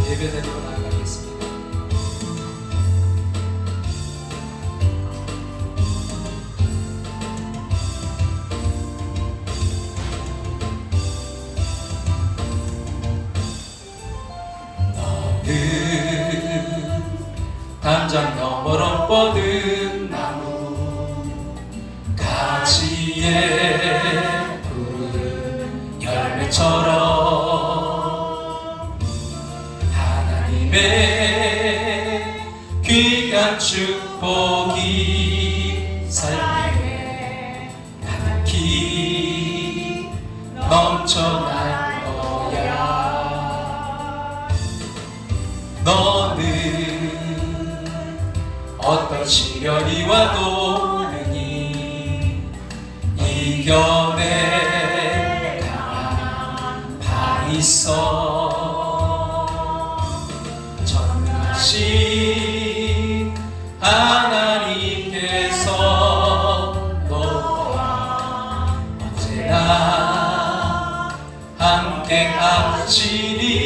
예배드리고 나아가겠습니다. 담장 너머로 뻗은 나무 가지에 푸른 열매처럼 하나님의 귀한 축복이 삶에 가득히 넘쳐날 거야. 너는 어떤 시련이 와도 능히 이겨낼 강한 바 있어. 전능하신 하나님께서 너와 언제나 함께 하시니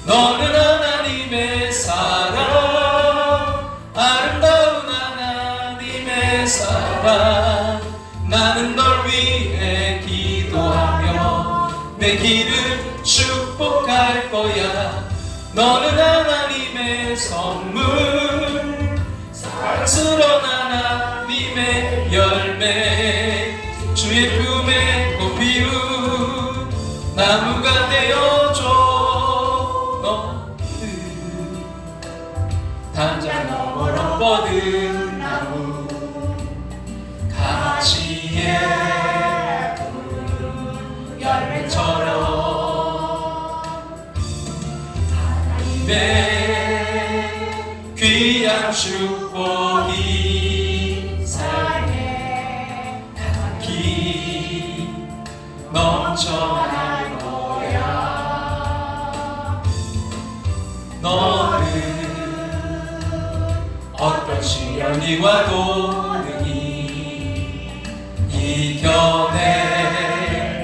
너는 하나님의 사랑, 아름다운 하나님의 사랑. 나는 널 위해 기도하며 내 길을 축복할 거야. 너는 하나님의 선물, 사랑스러운 하나님의 열매, 주의 품에 꽃 피운 나무가 되어줘. 담장 너머로 뻗은 나무 가지에 푸른 열매처럼 하나님의 귀한 축복이 삶에 가득히 넘쳐날 거야. 너는 어떤 시련이 와도 능히 이겨낼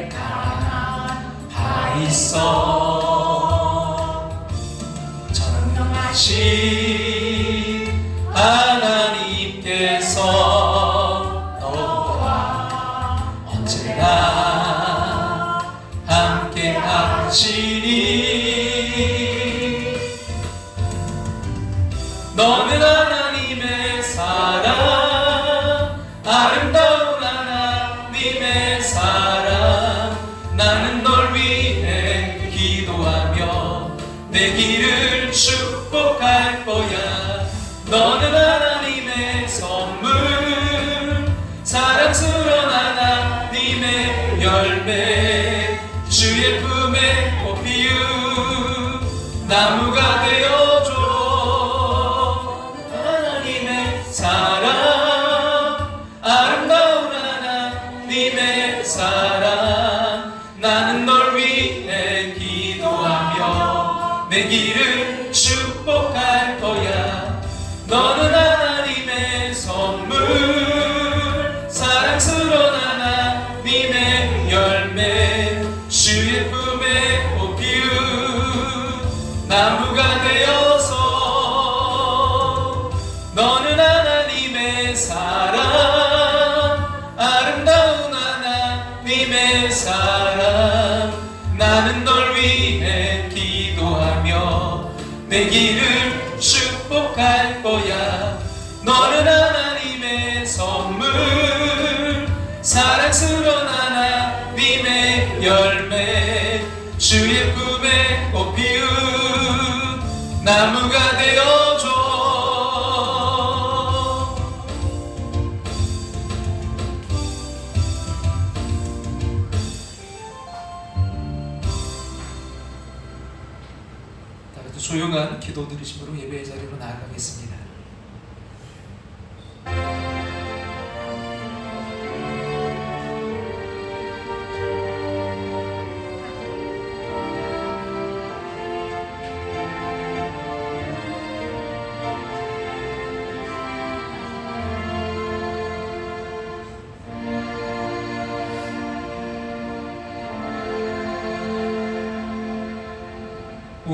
강한 바 있어. 전능하신 하나님께서 너와 언제나 함께 하시니 너는 하나님의 사랑, 아름다운 하나님의 사랑. 나는 널 위해 기도하며 내 길을 축복할 거야. 너는 하나님의 선물, 사랑스러운 하나님의 열매, 주의 품에 꽃 피운 나무가 되어줘. 사랑, 아름다운 하나님의 사랑. 나는 널 위해 기도하며 내 길을 축복할 거야. 너는 하나님의 선물, 사랑스러운 하나님의 열매, 주의 품에 꽃 피운 나무가 되어서 너는 하나님의 사랑, 아름다운 하나님의 사랑. 나는 널 위해 기도하며 내 길을 축복할 거야. 너는 하나님의 선물, 사랑스러운 하나님의 열매, 주의 품에 꽃 피운 나무가 되어줘. 조용한 기도 드리심으로 예배의 자리로 나아가겠습니다.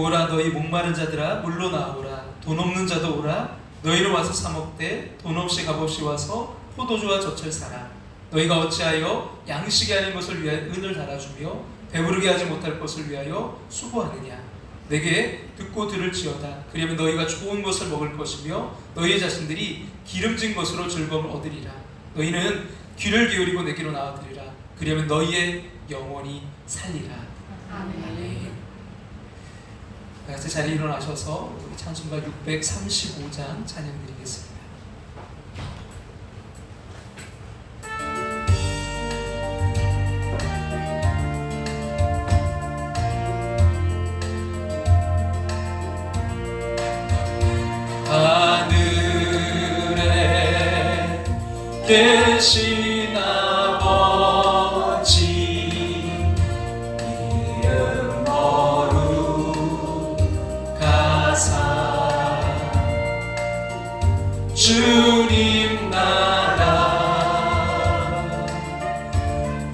오라 너희 목마른 자들아 물로 나오라. 돈 없는 자도 오라. 너희는 와서 사 먹되 돈 없이 값없이 와서 포도주와 젖을 사라. 너희가 어찌하여 양식이 아닌 것을 위하여 은을 달아주며 배부르게 하지 못할 것을 위하여 수고하느냐. 내게 듣고 들을지어다. 그러면 너희가 좋은 것을 먹을 것이며 너희 자신들이 기름진 것으로 즐거움을 얻으리라. 너희는 귀를 기울이고 내게로 나와들으라. 그러면 너희의 영혼이 살리라. 아멘. 같이 자리에 일어나셔서 우리 찬송가 635장 찬양 드리겠습니다. 하늘에 계신 아버지 이름 거룩하사 주님 나라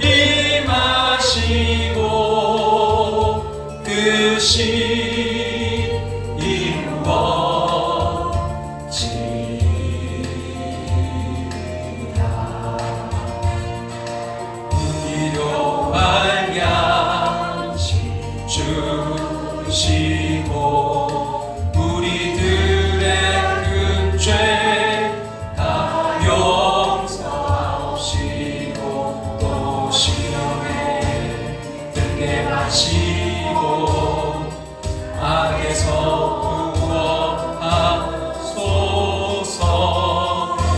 임하시고 뜻이 주시고 우리들의 큰 죄 다 용서하시고 또 시험에 들게 하시고 악에서 구원하소서.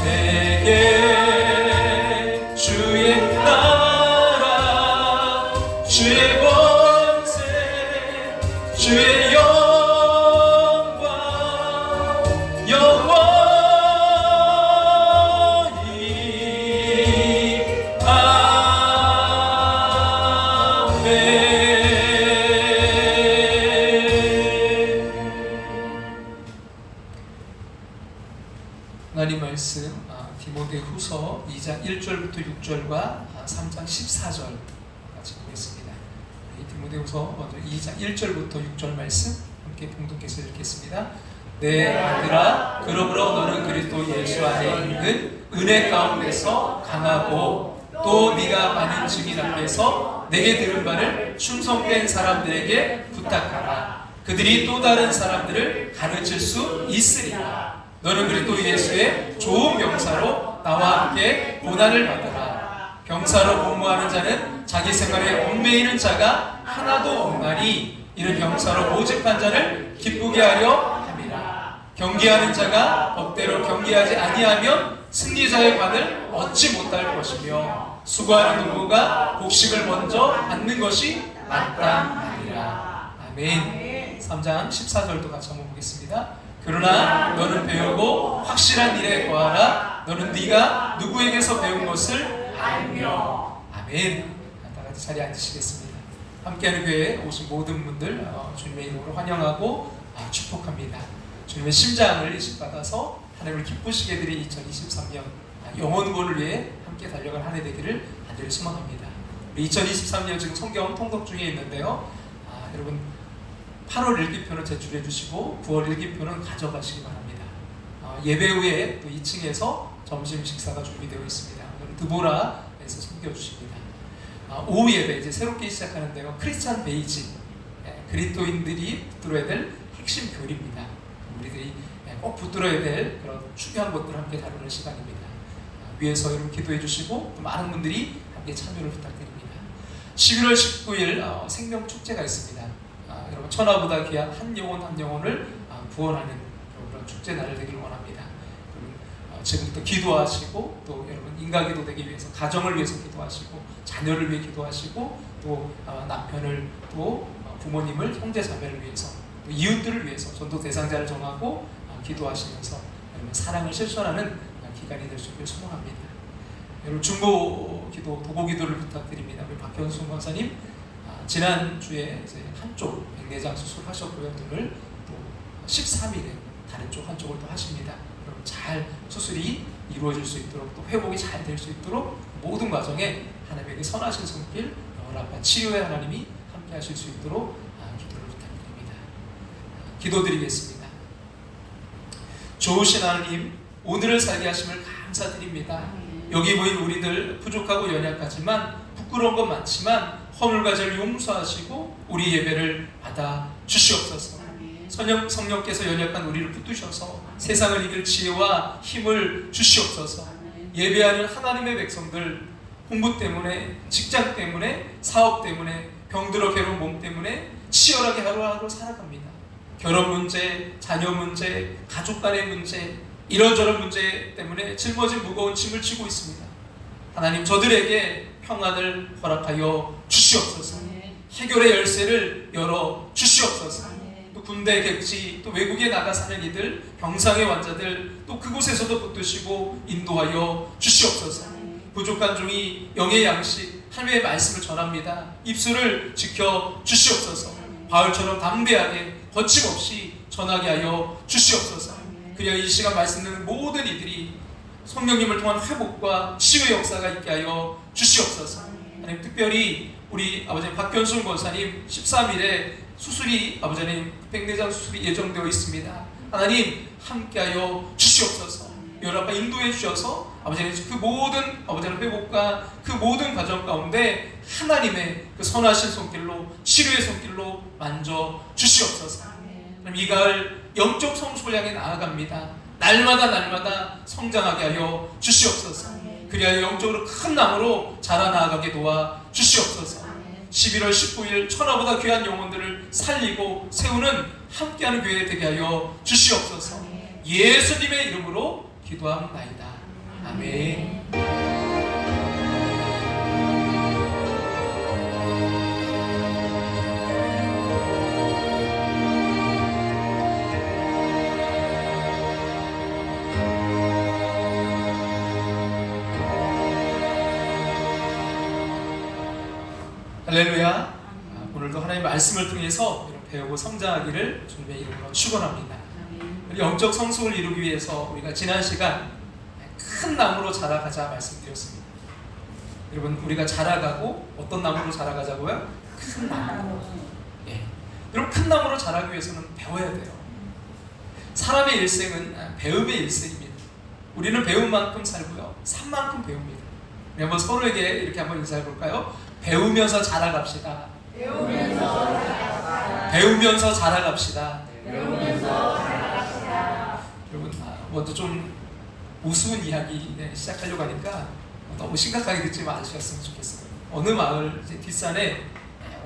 내게 주의 나라 주의 주의 영광 영원히 아멘. 하나님 말씀 디모데후서 2장 1절부터 6절과 3장 14절 같이 보겠습니다. 디모데후서 먼저 2장 1절부터 6절 말씀 함께 봉독해서 읽겠습니다. 내 아들아, 그러므로 너는 그리스도 예수 안에 있는 은혜 가운데서 강하고 또 네가 많은 증인 앞에서 내게 들은 바를 충성된 사람들에게 부탁하라. 그들이 또 다른 사람들을 가르칠 수 있으리라. 너는 그리스도 예수의 좋은 병사로 나와 함께 고난을 받아라. 병사로 복무하는 자는 자기 생활에 얽매이는 자가 하나도 없나니 이는 병사로 모집한 자를 기쁘게 하려 함이라. 경계하는 자가 법대로 경계하지 아니하면 승리자의 관을 얻지 못할 것이며 수고하는 농부가 곡식을 먼저 받는 것이 마땅하니라. 아멘. 3장 14절도 같이 한번 보겠습니다. 그러나 너는 배우고 확실한 일에 거하라. 너는 네가 누구에게서 배운 것을 알며. 아멘. 다 같이 자리에 앉으시겠습니다. 함께하는 교회에 오신 모든 분들 주님의 이름으로 환영하고 축복합니다. 주님의 심장을 이식받아서 하나님을 기쁘시게 드린 2023년 영혼구원을 위해 함께 달려갈 한 해 되기를 간절히 소망합니다. 우리 2023년 지금 성경 통독 중에 있는데요. 여러분 8월 일기표는 제출해 주시고 9월 일기표는 가져가시기 바랍니다. 예배 후에 또 2층에서 점심 식사가 준비되어 있습니다. 오늘 드보라에서 섬겨주십니다. 오후 예배 이제 새롭게 시작하는데요. 크리스찬 베이직 그리스도인들이 붙들어야 될 핵심 교리입니다. 우리들이 꼭 붙들어야 될 그런 중요한 것들을 함께 다루는 시간입니다. 위에서 여러분 기도해 주시고 또 많은 분들이 함께 참여를 부탁드립니다. 11월 19일 생명축제가 있습니다. 여러분 천하보다 귀한 한 영혼 한 영혼을 구원하는 그런 축제 날을 되길 원합니다. 지금부터 기도하시고 또 여러분 인가기도 되기 위해서 가정을 위해서 기도하시고 자녀를 위해 기도하시고 또 남편을 또 부모님을 형제자매를 위해서 또 이웃들을 위해서 전도 대상자를 정하고 기도하시면서 여러분 사랑을 실천하는 기간이 될 수 있기를 소망합니다. 여러분 중보 기도 도고 기도를 부탁드립니다. 우리 박현순 권사님 지난주에 이제 한쪽 백내장 수술하셨고요. 오늘 또 13일에 다른 쪽 한쪽을 또 하십니다. 여러분 잘 수술이 이루어질 수 있도록 또 회복이 잘 될 수 있도록 모든 과정에 하나님에게 선하신 손길 영원한 치료의 하나님이 함께 하실 수 있도록 기도를 부탁드립니다. 기도드리겠습니다. 좋으신 하나님, 오늘을 살게 하심을 감사드립니다. 여기 모인 우리들 부족하고 연약하지만 부끄러운 건 많지만 허물과 죄를 용서하시고 우리 예배를 받아 주시옵소서. 성령께서 연약한 우리를 붙드셔서 세상을 이길 지혜와 힘을 주시옵소서. 예배하는 하나님의 백성들, 공부 때문에, 직장 때문에, 사업 때문에, 병들어 괴로운 몸 때문에 치열하게 하루하루 살아갑니다. 결혼 문제, 자녀 문제, 가족 간의 문제, 이런저런 문제 때문에 짊어진 무거운 짐을 지고 있습니다. 하나님, 저들에게 평안을 허락하여 주시옵소서. 해결의 열쇠를 열어 주시옵소서. 또 군대 객지, 또 외국에 나가 사는 이들, 병상의 환자들, 또 그곳에서도 붙드시고 인도하여 주시옵소서. 부족한 종이 영의 양식, 하나님의 말씀을 전합니다. 입술을 지켜 주시옵소서. 바울처럼 담대하게 거침없이 전하게 하여 주시옵소서. 그리하여 이 시간 말씀 듣는 모든 이들이 성령님을 통한 회복과 치유의 역사가 있게 하여 주시옵소서. 하나님, 특별히 우리 아버지 박견순 권사님 13일에 수술이, 아버지님 백내장 수술이 예정되어 있습니다. 하나님, 함께하여 주시옵소서. 연합과 인도해 주셔서 아버지님 그 모든 아버지님 회복과 그 모든 과정 가운데 하나님의 그 선하신 손길로, 치료의 손길로 만져 주시옵소서. 그럼 이 가을 영적 성숙을 향해 나아갑니다. 날마다 성장하게 하여 주시옵소서. 그리하여 영적으로 큰 나무로 자라나가게 도와 주시옵소서. 11월 19일 천하보다 귀한 영혼들을 살리고 세우는 함께하는 교회 되게 하여 주시옵소서. 예수님의 이름으로 기도합나이다. 아멘. 할렐루야. 오늘도 하나님의 말씀을 통해서 배우고 성장하기를 주님의 이름으로 축원합니다. 영적 성숙을 이루기 위해서 우리가 지난 시간 큰 나무로 자라가자 말씀드렸습니다. 여러분, 우리가 자라가고 어떤 나무로 자라가자고요? 큰 나무. 예. 여러분, 큰 나무로 자라기 위해서는 배워야 돼요. 사람의 일생은 배움의 일생입니다. 우리는 배운 만큼 살고요, 산 만큼 배웁니다. 우리 한번 서로에게 이렇게 한번 인사해 볼까요? 배우면서 자라갑시다. 배우면서 자라갑시다. 여러분, 먼저 좀 우스운 이야기 시작하려고 하니까 너무 심각하게 듣지 마셨으면 좋겠어요. 어느 마을 뒷산에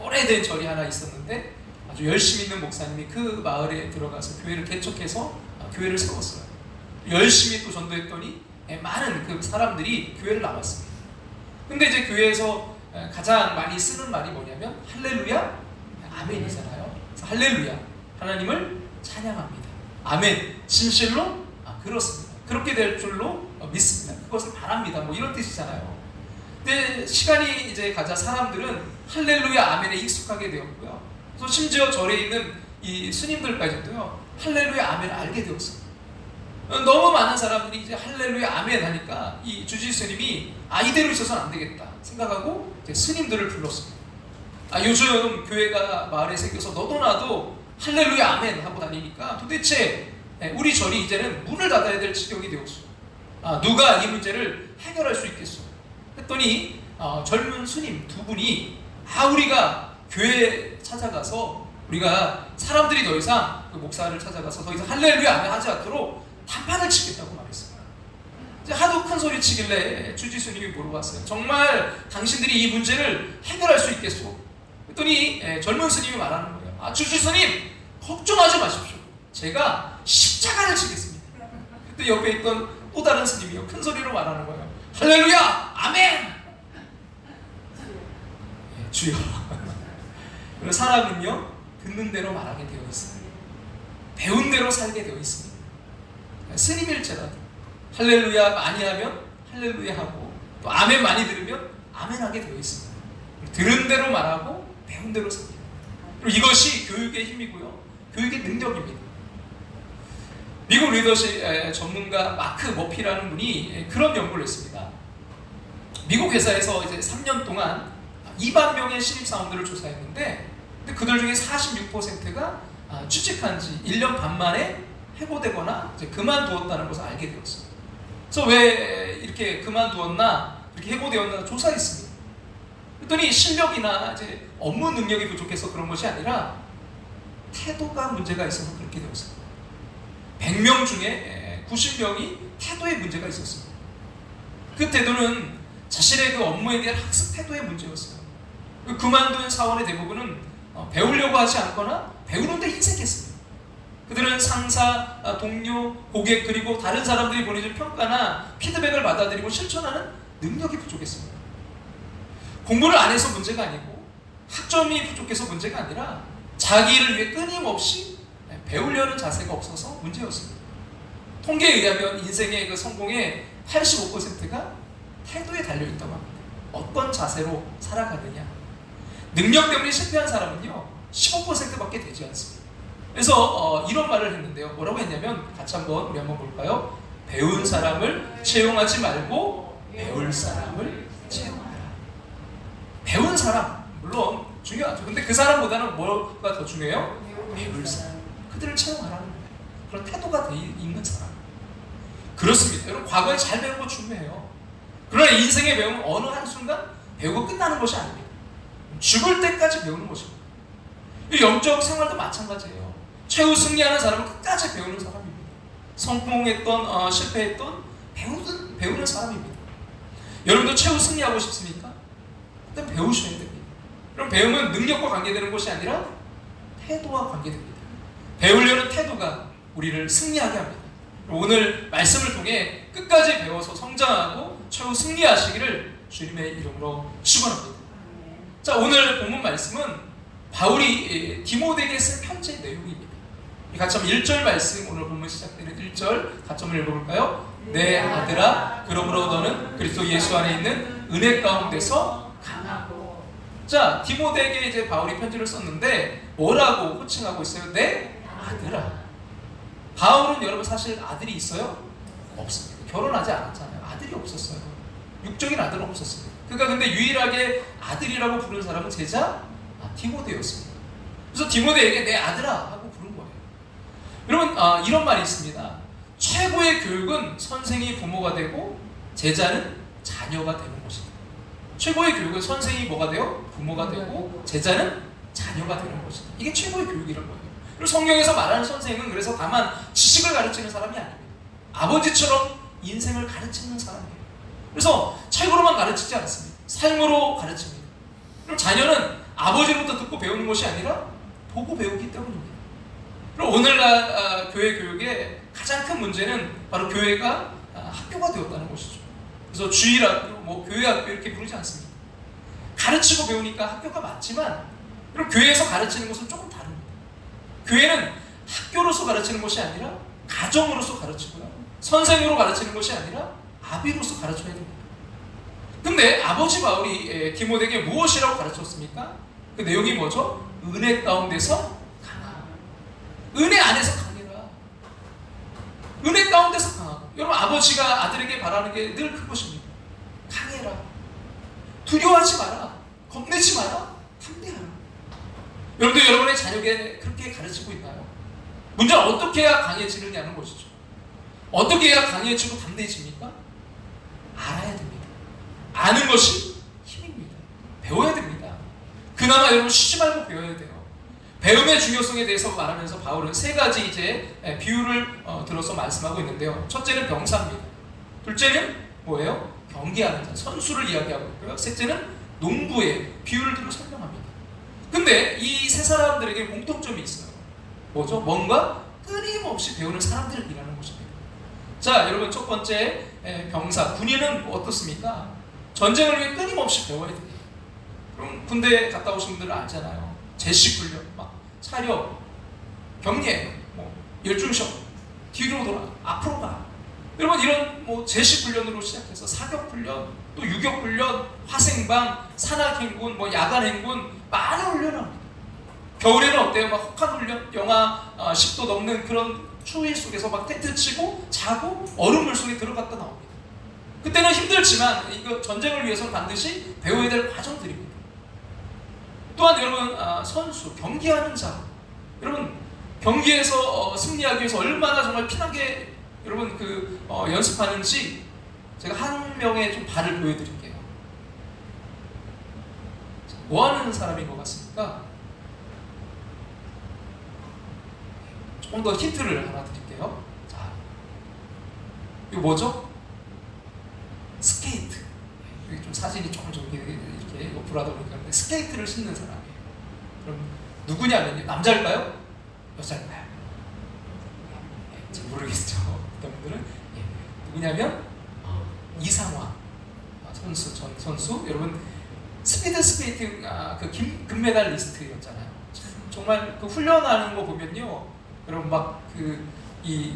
오래된 절이 하나 있었는데 아주 열심히 있는 목사님이 그 마을에 들어가서 교회를 개척해서 교회를 세웠어요. 열심히 또 전도했더니 많은 그 사람들이 교회를 나왔습니다. 근데 이제 교회에서 가장 많이 쓰는 말이 뭐냐면 할렐루야, 아멘이잖아요. 그래서 할렐루야, 하나님을 찬양합니다. 아멘, 진실로 그렇습니다. 그렇게 될 줄로 믿습니다. 그것을 바랍니다. 뭐 이런 뜻이잖아요. 근데 시간이 이제 가자 사람들은 할렐루야, 아멘에 익숙하게 되었고요. 그래서 심지어 절에 있는 이 스님들까지도요, 할렐루야, 아멘을 알게 되었어요. 너무 많은 사람들이 이제 할렐루야, 아멘 하니까 이 주지 스님이 이대로 있어서는 안 되겠다 생각하고 이제 스님들을 불렀습니다. 요즘 교회가 마을에 생겨서 너도 나도 할렐루야, 아멘 하고 다니니까 도대체 우리 절이 이제는 문을 닫아야 될 지경이 되었어. 누가 이 문제를 해결할 수 있겠어? 했더니 젊은 스님 두 분이 우리가 교회에 찾아가서 우리가 사람들이 더 이상 그 목사를 찾아가서 더 이상 할렐루야, 아멘 하지 않도록 단판을 치겠다고 말했어요. 하도 큰 소리 치길래 주지스님이 물어봤어요. 정말 당신들이 이 문제를 해결할 수 있겠소? 했더니 젊은 스님이 말하는 거예요. 주지스님, 걱정하지 마십시오. 제가 십자가를 지겠습니다. 그때 옆에 있던 또 다른 스님이요, 큰 소리로 말하는 거예요. 할렐루야, 아멘. 주여. 그리고 사람은요, 듣는 대로 말하게 되어 있어요. 배운 대로 살게 되어 있습니다. 스님일지라도 할렐루야 많이 하면 할렐루야 하고, 또 아멘 많이 들으면 아멘 하게 되어 있습니다. 들은 대로 말하고 배운 대로 삽니다. 그리고 이것이 교육의 힘이고요, 교육의 능력입니다. 미국 리더십 전문가 마크 머피라는 분이 그런 연구를 했습니다. 미국 회사에서 이제 3년 동안 2만 명의 신입사원들을 조사했는데, 근데 그들 중에 46%가 취직한 지 1년 반 만에 해고되거나 이제 그만두었다는 것을 알게 되었어요. 그래서 왜 이렇게 그만두었나, 이렇게 해고되었나 조사했습니다. 그랬더니 실력이나 이제 업무 능력이 부족해서 그런 것이 아니라 태도가 문제가 있어서 그렇게 되었어요. 100명 중에 90명이 태도에 문제가 있었습니다. 그 태도는 자신의 그 업무에 대한 학습 태도의 문제였어요. 그만둔 사원의 대부분은 배우려고 하지 않거나 배우는데 인색했습니다. 그들은 상사, 동료, 고객 그리고 다른 사람들이 보내준 평가나 피드백을 받아들이고 실천하는 능력이 부족했습니다. 공부를 안 해서 문제가 아니고 학점이 부족해서 문제가 아니라 자기 일을 위해 끊임없이 배우려는 자세가 없어서 문제였습니다. 통계에 의하면 인생의 그 성공의 85%가 태도에 달려있다고 합니다. 어떤 자세로 살아가느냐. 능력 때문에 실패한 사람은요 15%밖에 되지 않습니다. 그래서 이런 말을 했는데요. 뭐라고 했냐면 같이 한번 우리 한번 볼까요? 배운 사람을 채용하지 말고 배울 사람을 채용하라. 배운 사람 물론 중요하죠. 근데 그 사람보다는 뭐가 더 중요해요? 배울 사람. 그들을 채용하라는 거예요. 그런 태도가 돼 있는 사람. 그렇습니다. 여러분 과거에 잘 배운 거 중요해요. 그러나 인생에 배우면 어느 한순간 배우고 끝나는 것이 아닙니다. 죽을 때까지 배우는 것입니다. 영적 생활도 마찬가지예요. 최후 승리하는 사람은 끝까지 배우는 사람입니다. 성공했던 실패했던 배우는 사람입니다. 여러분도 최후 승리하고 싶습니까? 일단 배우셔야 됩니다. 그럼 배움은 능력과 관계되는 것이 아니라 태도와 관계됩니다. 배우려는 태도가 우리를 승리하게 합니다. 오늘 말씀을 통해 끝까지 배워서 성장하고 최후 승리하시기를 주님의 이름으로 축원합니다. 자, 오늘 본문 말씀은 바울이 디모데에게 쓴 편지의 내용입니다. 같이 한번 1절 말씀, 오늘 본문 시작되는 1절 같이 한번 읽어볼까요? 내 아들아, 그러므로 너는 그리스도 예수 안에 있는 은혜 가운데서 강하고. 자, 디모데에게 이제 바울이 편지를 썼는데 뭐라고 호칭하고 있어요? 내 아들아. 바울은 여러분 사실 아들이 있어요? 없습니다. 결혼하지 않았잖아요. 아들이 없었어요. 육적인 아들은 없었습니다. 그러니까 근데 유일하게 아들이라고 부른 사람은 제자 디모데였습니다. 그래서 디모데에게 내 아들아 하고 부른 거예요. 여러분 이런 말이 있습니다. 최고의 교육은 선생이 부모가 되고 제자는 자녀가 되는 것이다. 최고의 교육은 선생이 뭐가 돼요? 부모가 되고 제자는 자녀가 되는 것이다. 이게 최고의 교육이라는 거예요. 그리고 성경에서 말하는 선생은 그래서 다만 지식을 가르치는 사람이 아닙니다. 아버지처럼 인생을 가르치는 사람이에요. 그래서 책으로만 가르치지 않습니다. 삶으로 가르칩니다. 그럼 자녀는 아버지로부터 듣고 배우는 것이 아니라 보고 배우기 때문입니다. 그럼 오늘날 교회 교육의 가장 큰 문제는 바로 교회가 학교가 되었다는 것이죠. 그래서 주일학교, 교회학교 이렇게 부르지 않습니다. 가르치고 배우니까 학교가 맞지만 그럼 교회에서 가르치는 것은 조금 다릅니다. 교회는 학교로서 가르치는 것이 아니라 가정으로서 가르치고요. 선생으로 가르치는 것이 아니라 아비로서 가르쳐야 됩니다. 근데 아버지 바울이 디모데에게 무엇이라고 가르쳤습니까? 그 내용이 뭐죠? 은혜 가운데서 강하라. 은혜 안에서 강해라. 은혜 가운데서 강하고. 여러분 아버지가 아들에게 바라는 게 늘 그것입니다. 강해라. 두려워하지 마라. 겁내지 마라. 담대하라. 여러분도 여러분의 자녀에게 그렇게 가르치고 있나요? 문제는 어떻게 해야 강해지느냐는 것이죠. 어떻게 해야 강해지고 담대해집니까? 알아야 됩니다. 아는 것이 힘입니다. 배워야 됩니다. 그나마 여러분 쉬지 말고 배워야 돼요. 배움의 중요성에 대해서 말하면서 바울은 세 가지 이제 비유를 들어서 말씀하고 있는데요. 첫째는 병사입니다. 둘째는 뭐예요? 경기하는 자, 선수를 이야기하고 있고요. 셋째는 농부의 비유를 들어 설명합니다. 근데 이 세 사람들에게 공통점이 있어요. 뭐죠? 뭔가 끊임없이 배우는 사람들이라는 것입니다. 자, 여러분 첫 번째 병사, 군인은 어떻습니까? 전쟁을 위해 끊임없이 배워야 됩니다. 그럼 군대 갔다 오신 분들은 알잖아요. 제식 훈련, 막 차려, 경례, 열중시험, 뒤로 돌아, 앞으로 가. 여러분 이런 제식 훈련으로 시작해서 사격 훈련, 또 유격 훈련, 화생방, 산악행군, 야간행군 많은 훈련을 합니다. 겨울에는 어때요? 막 혹한 훈련, 영하 10도 넘는 그런 추위 속에서 막 텐트 치고 자고 얼음물 속에 들어갔다 나옵니다. 그때는 힘들지만 이거 전쟁을 위해서는 반드시 배워야 될 과정들입니다. 또한 여러분 선수, 경기하는 자, 여러분 경기에서 승리하기 위해서 얼마나 정말 피나게 여러분 연습하는지 제가 한 명의 좀 발을 보여드릴게요. 뭐 하는 사람인 것 같습니까? 조금 더 힌트를 하나 드릴게요. 자, 이거 뭐죠? 스케이트. 여기 좀 사진이 조금 이렇게 옆으로 보니까 스케이트를 신는 사람이에요. 그럼 누구냐면요, 남자일까요? 여자일까요? 잘 모르겠죠. 어떤 분들은 누구냐면 이상화 선수, 전 선수. 여러분 스피드 스케이팅 금메달리스트였잖아요. 정말 그 훈련하는 거 보면요, 여러분 이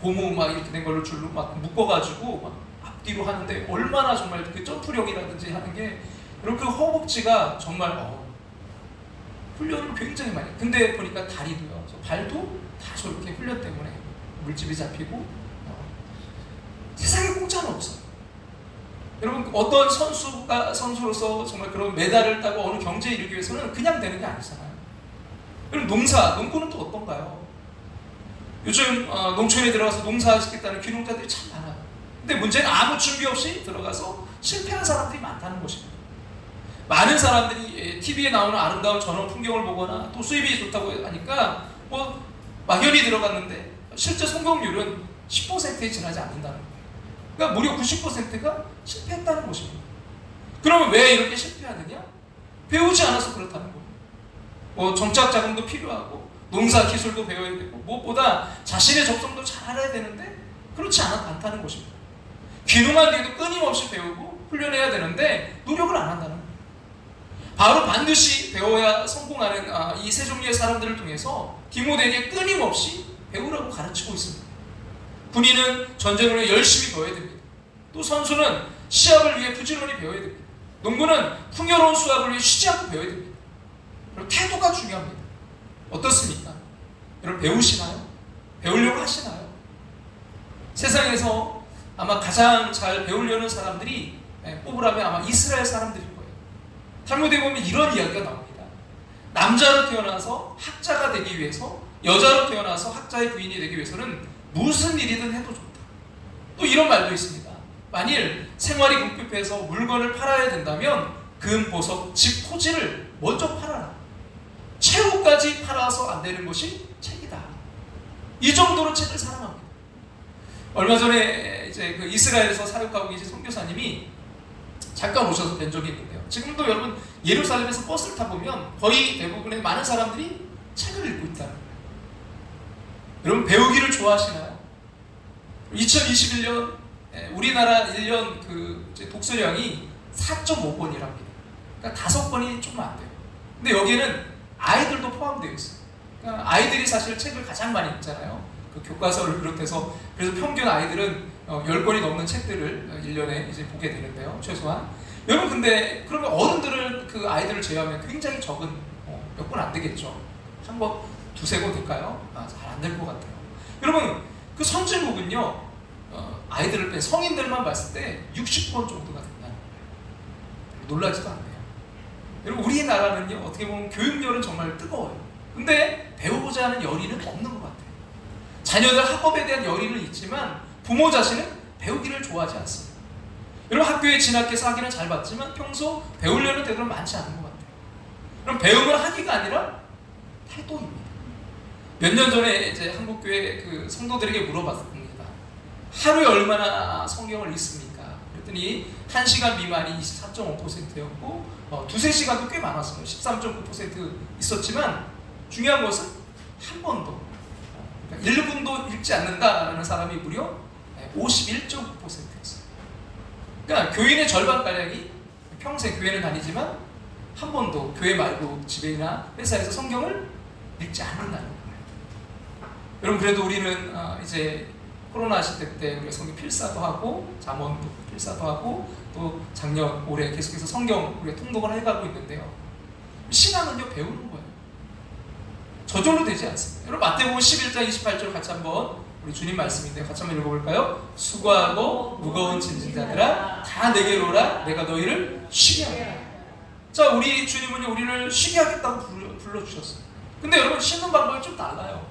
고무 막 이렇게 된 걸로 줄로 막 묶어가지고 막 앞뒤로 하는데 얼마나 정말 그 점프력이라든지 하는 게 여러분 그 허벅지가 정말 훈련을 굉장히 많이 해요. 근데 보니까 다리도요, 발도 다 저렇게 훈련 때문에 물집이 잡히고 세상에 공짜는 없어요. 여러분 어떤 선수로서 정말 그런 메달을 따고 어느 경제에 이르기 위해서는 그냥 되는 게 아니잖아요. 여러분 농구는 또 어떤가요? 요즘 농촌에 들어가서 농사짓겠다는 귀농자들이 참 많아요. 근데 문제는 아무 준비 없이 들어가서 실패한 사람들이 많다는 것입니다. 많은 사람들이 TV에 나오는 아름다운 전원 풍경을 보거나 또 수입이 좋다고 하니까 막연히 들어갔는데 실제 성공률은 10%에 지나지 않는다는 거예요. 그러니까 무려 90%가 실패했다는 것입니다. 그러면 왜 이렇게 실패하느냐? 배우지 않아서 그렇다는 거예요. 정착 자금도 필요하고 농사 기술도 배워야 되고 무엇보다 자신의 적성도 잘 알아야 되는데 그렇지 않다는 것입니다. 귀농한 뒤에도 끊임없이 배우고 훈련해야 되는데 노력을 안 한다는 거예요. 바로 반드시 배워야 성공하는 이 세 종류의 사람들을 통해서 디모데에게 끊임없이 배우라고 가르치고 있습니다. 군인은 전쟁을 위해 열심히 배워야 됩니다. 또 선수는 시합을 위해 부지런히 배워야 됩니다. 농부는 풍요로운 수확을 위해 쉬지 않고 배워야 됩니다. 그리고 태도가 중요합니다. 어떻습니까? 여러분 배우시나요? 배우려고 하시나요? 세상에서 아마 가장 잘 배우려는 사람들이 뽑으라면 아마 이스라엘 사람들일 거예요. 탈무드에 보면 이런 이야기가 나옵니다. 남자로 태어나서 학자가 되기 위해서, 여자로 태어나서 학자의 부인이 되기 위해서는 무슨 일이든 해도 좋다. 또 이런 말도 있습니다. 만일 생활이 궁핍해서 물건을 팔아야 된다면 금, 보석, 집, 토지를 먼저 팔아라. 최후까지 팔아서 안 되는 것이 책이다. 이 정도로 책을 사랑합니다. 얼마 전에 이제 이스라엘에서 사역하고 계신 선교사님이 잠깐 오셔서 뵌 적이 있는데요. 지금도 여러분 예루살렘에서 버스를 타보면 거의 대부분의 많은 사람들이 책을 읽고 있다는 거예요. 여러분 배우기를 좋아하시나요? 2021년 우리나라 1년 독서량이 4.5권이랍니다. 그러니까 5권이 조금 안 돼요. 근데 여기에는 아이들도 포함되어 있어요. 그러니까 아이들이 사실 책을 가장 많이 읽잖아요. 교과서를 비롯해서. 그래서 평균 아이들은 10권이 넘는 책들을 1년에 이제 보게 되는데요. 최소한. 여러분 근데 그러면 어른들은 그 아이들을 제외하면 굉장히 적은 몇 권 안 되겠죠. 한 권, 두세 권 될까요? 잘 안 될 것 같아요. 여러분 그 선진국은요, 아이들을 뺀 성인들만 봤을 때 60권 정도가 된다는 거예요. 놀라지도 않네요. 여러분 우리나라는요, 어떻게 보면 교육열은 정말 뜨거워요. 근데 배우고자 하는 열의는 없는 것 같아요. 자녀들 학업에 대한 열의는 있지만 부모 자신은 배우기를 좋아하지 않습니다. 여러분 학교에 진학해서 학위는 잘 받지만 평소 배우려는 때들은 많지 않은 것 같아요. 그럼 배움을 하기가 아니라 태도입니다. 몇 년 전에 이제 한국교회 성도들에게 물어봤습니다. 하루에 얼마나 성경을 읽습니까? 그랬더니 1시간 미만이 24.5%였고 두세 시간도 꽤 많았어요. 13.9% 있었지만 중요한 것은 한 번도, 그러니까 1분도 읽지 않는다라는 사람이 무려 51.9%였어요. 그러니까 교인의 절반가량이 평생 교회는 다니지만 한 번도 교회 말고 집이나 회사에서 성경을 읽지 않는다는 거예요. 여러분 그래도 우리는 이제 코로나 시대 때 우리가 성경 필사도 하고 잠언도 필사도 하고 또 작년 올해 계속해서 성경 우리가 통독을 해가고 있는데요. 신앙은요 배우는 거예요. 저절로 되지 않습니다. 여러분 마태복음 11장 28절 같이 한번, 우리 주님 말씀인데 같이 한번 읽어볼까요? 수고하고 무거운 짐진 자들아 다 내게로 오라. 내가 너희를 쉬게 하리라. 자, 우리 주님은요 우리를 쉬게 하겠다고 불러주셨어요. 근데 여러분 씻는 방법이 좀 달라요.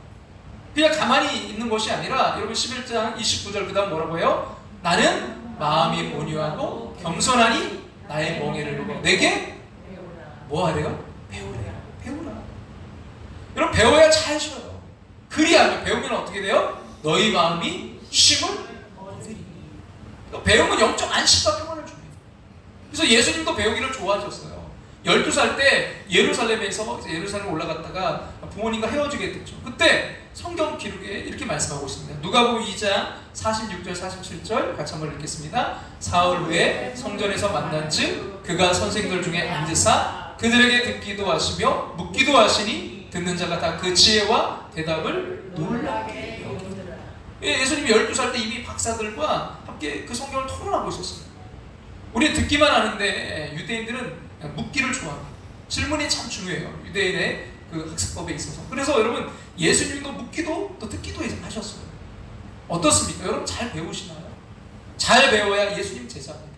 그냥 가만히 있는 것이 아니라 여러분 11장 29절 그 다음 뭐라고 해요? 나는 마음이 온유하고 겸손하니 나의 멍에를 보고 내게 뭐 하래요? 배우래요. 배우라. 여러분 배워야 잘 쉬어요. 그리하면 배우면 어떻게 돼요? 너희 마음이 쉼을 얻으리. 배움은 영적 안식과 평안을 줍니다. 그래서 예수님도 배우기를 좋아하셨어요. 12살 때 예루살렘에서 예루살렘 올라갔다가 부모님과 헤어지게 됐죠. 그때 성경 기록에 이렇게 말씀하고 있습니다. 누가복음 2장 46절 47절 같이 한번 읽겠습니다. 사흘 후에 성전에서 만난즉 그가 선생들 중에 앉으사 그들에게 듣기도 하시며 묻기도 하시니 듣는 자가 다 그 지혜와 대답을 놀라게 여기더라. 예수님이 12살 때 이미 박사들과 함께 그 성경을 토론하고 있었어요. 우리는 듣기만 하는데 유대인들은 묻기를 좋아합니다. 질문이 참 중요해요. 유대인의 그 학습법에 있어서. 그래서 여러분 예수님도 묻기도 또 듣기도 하셨어요. 어떻습니까? 여러분 잘 배우시나요? 잘 배워야 예수님 제자입니다.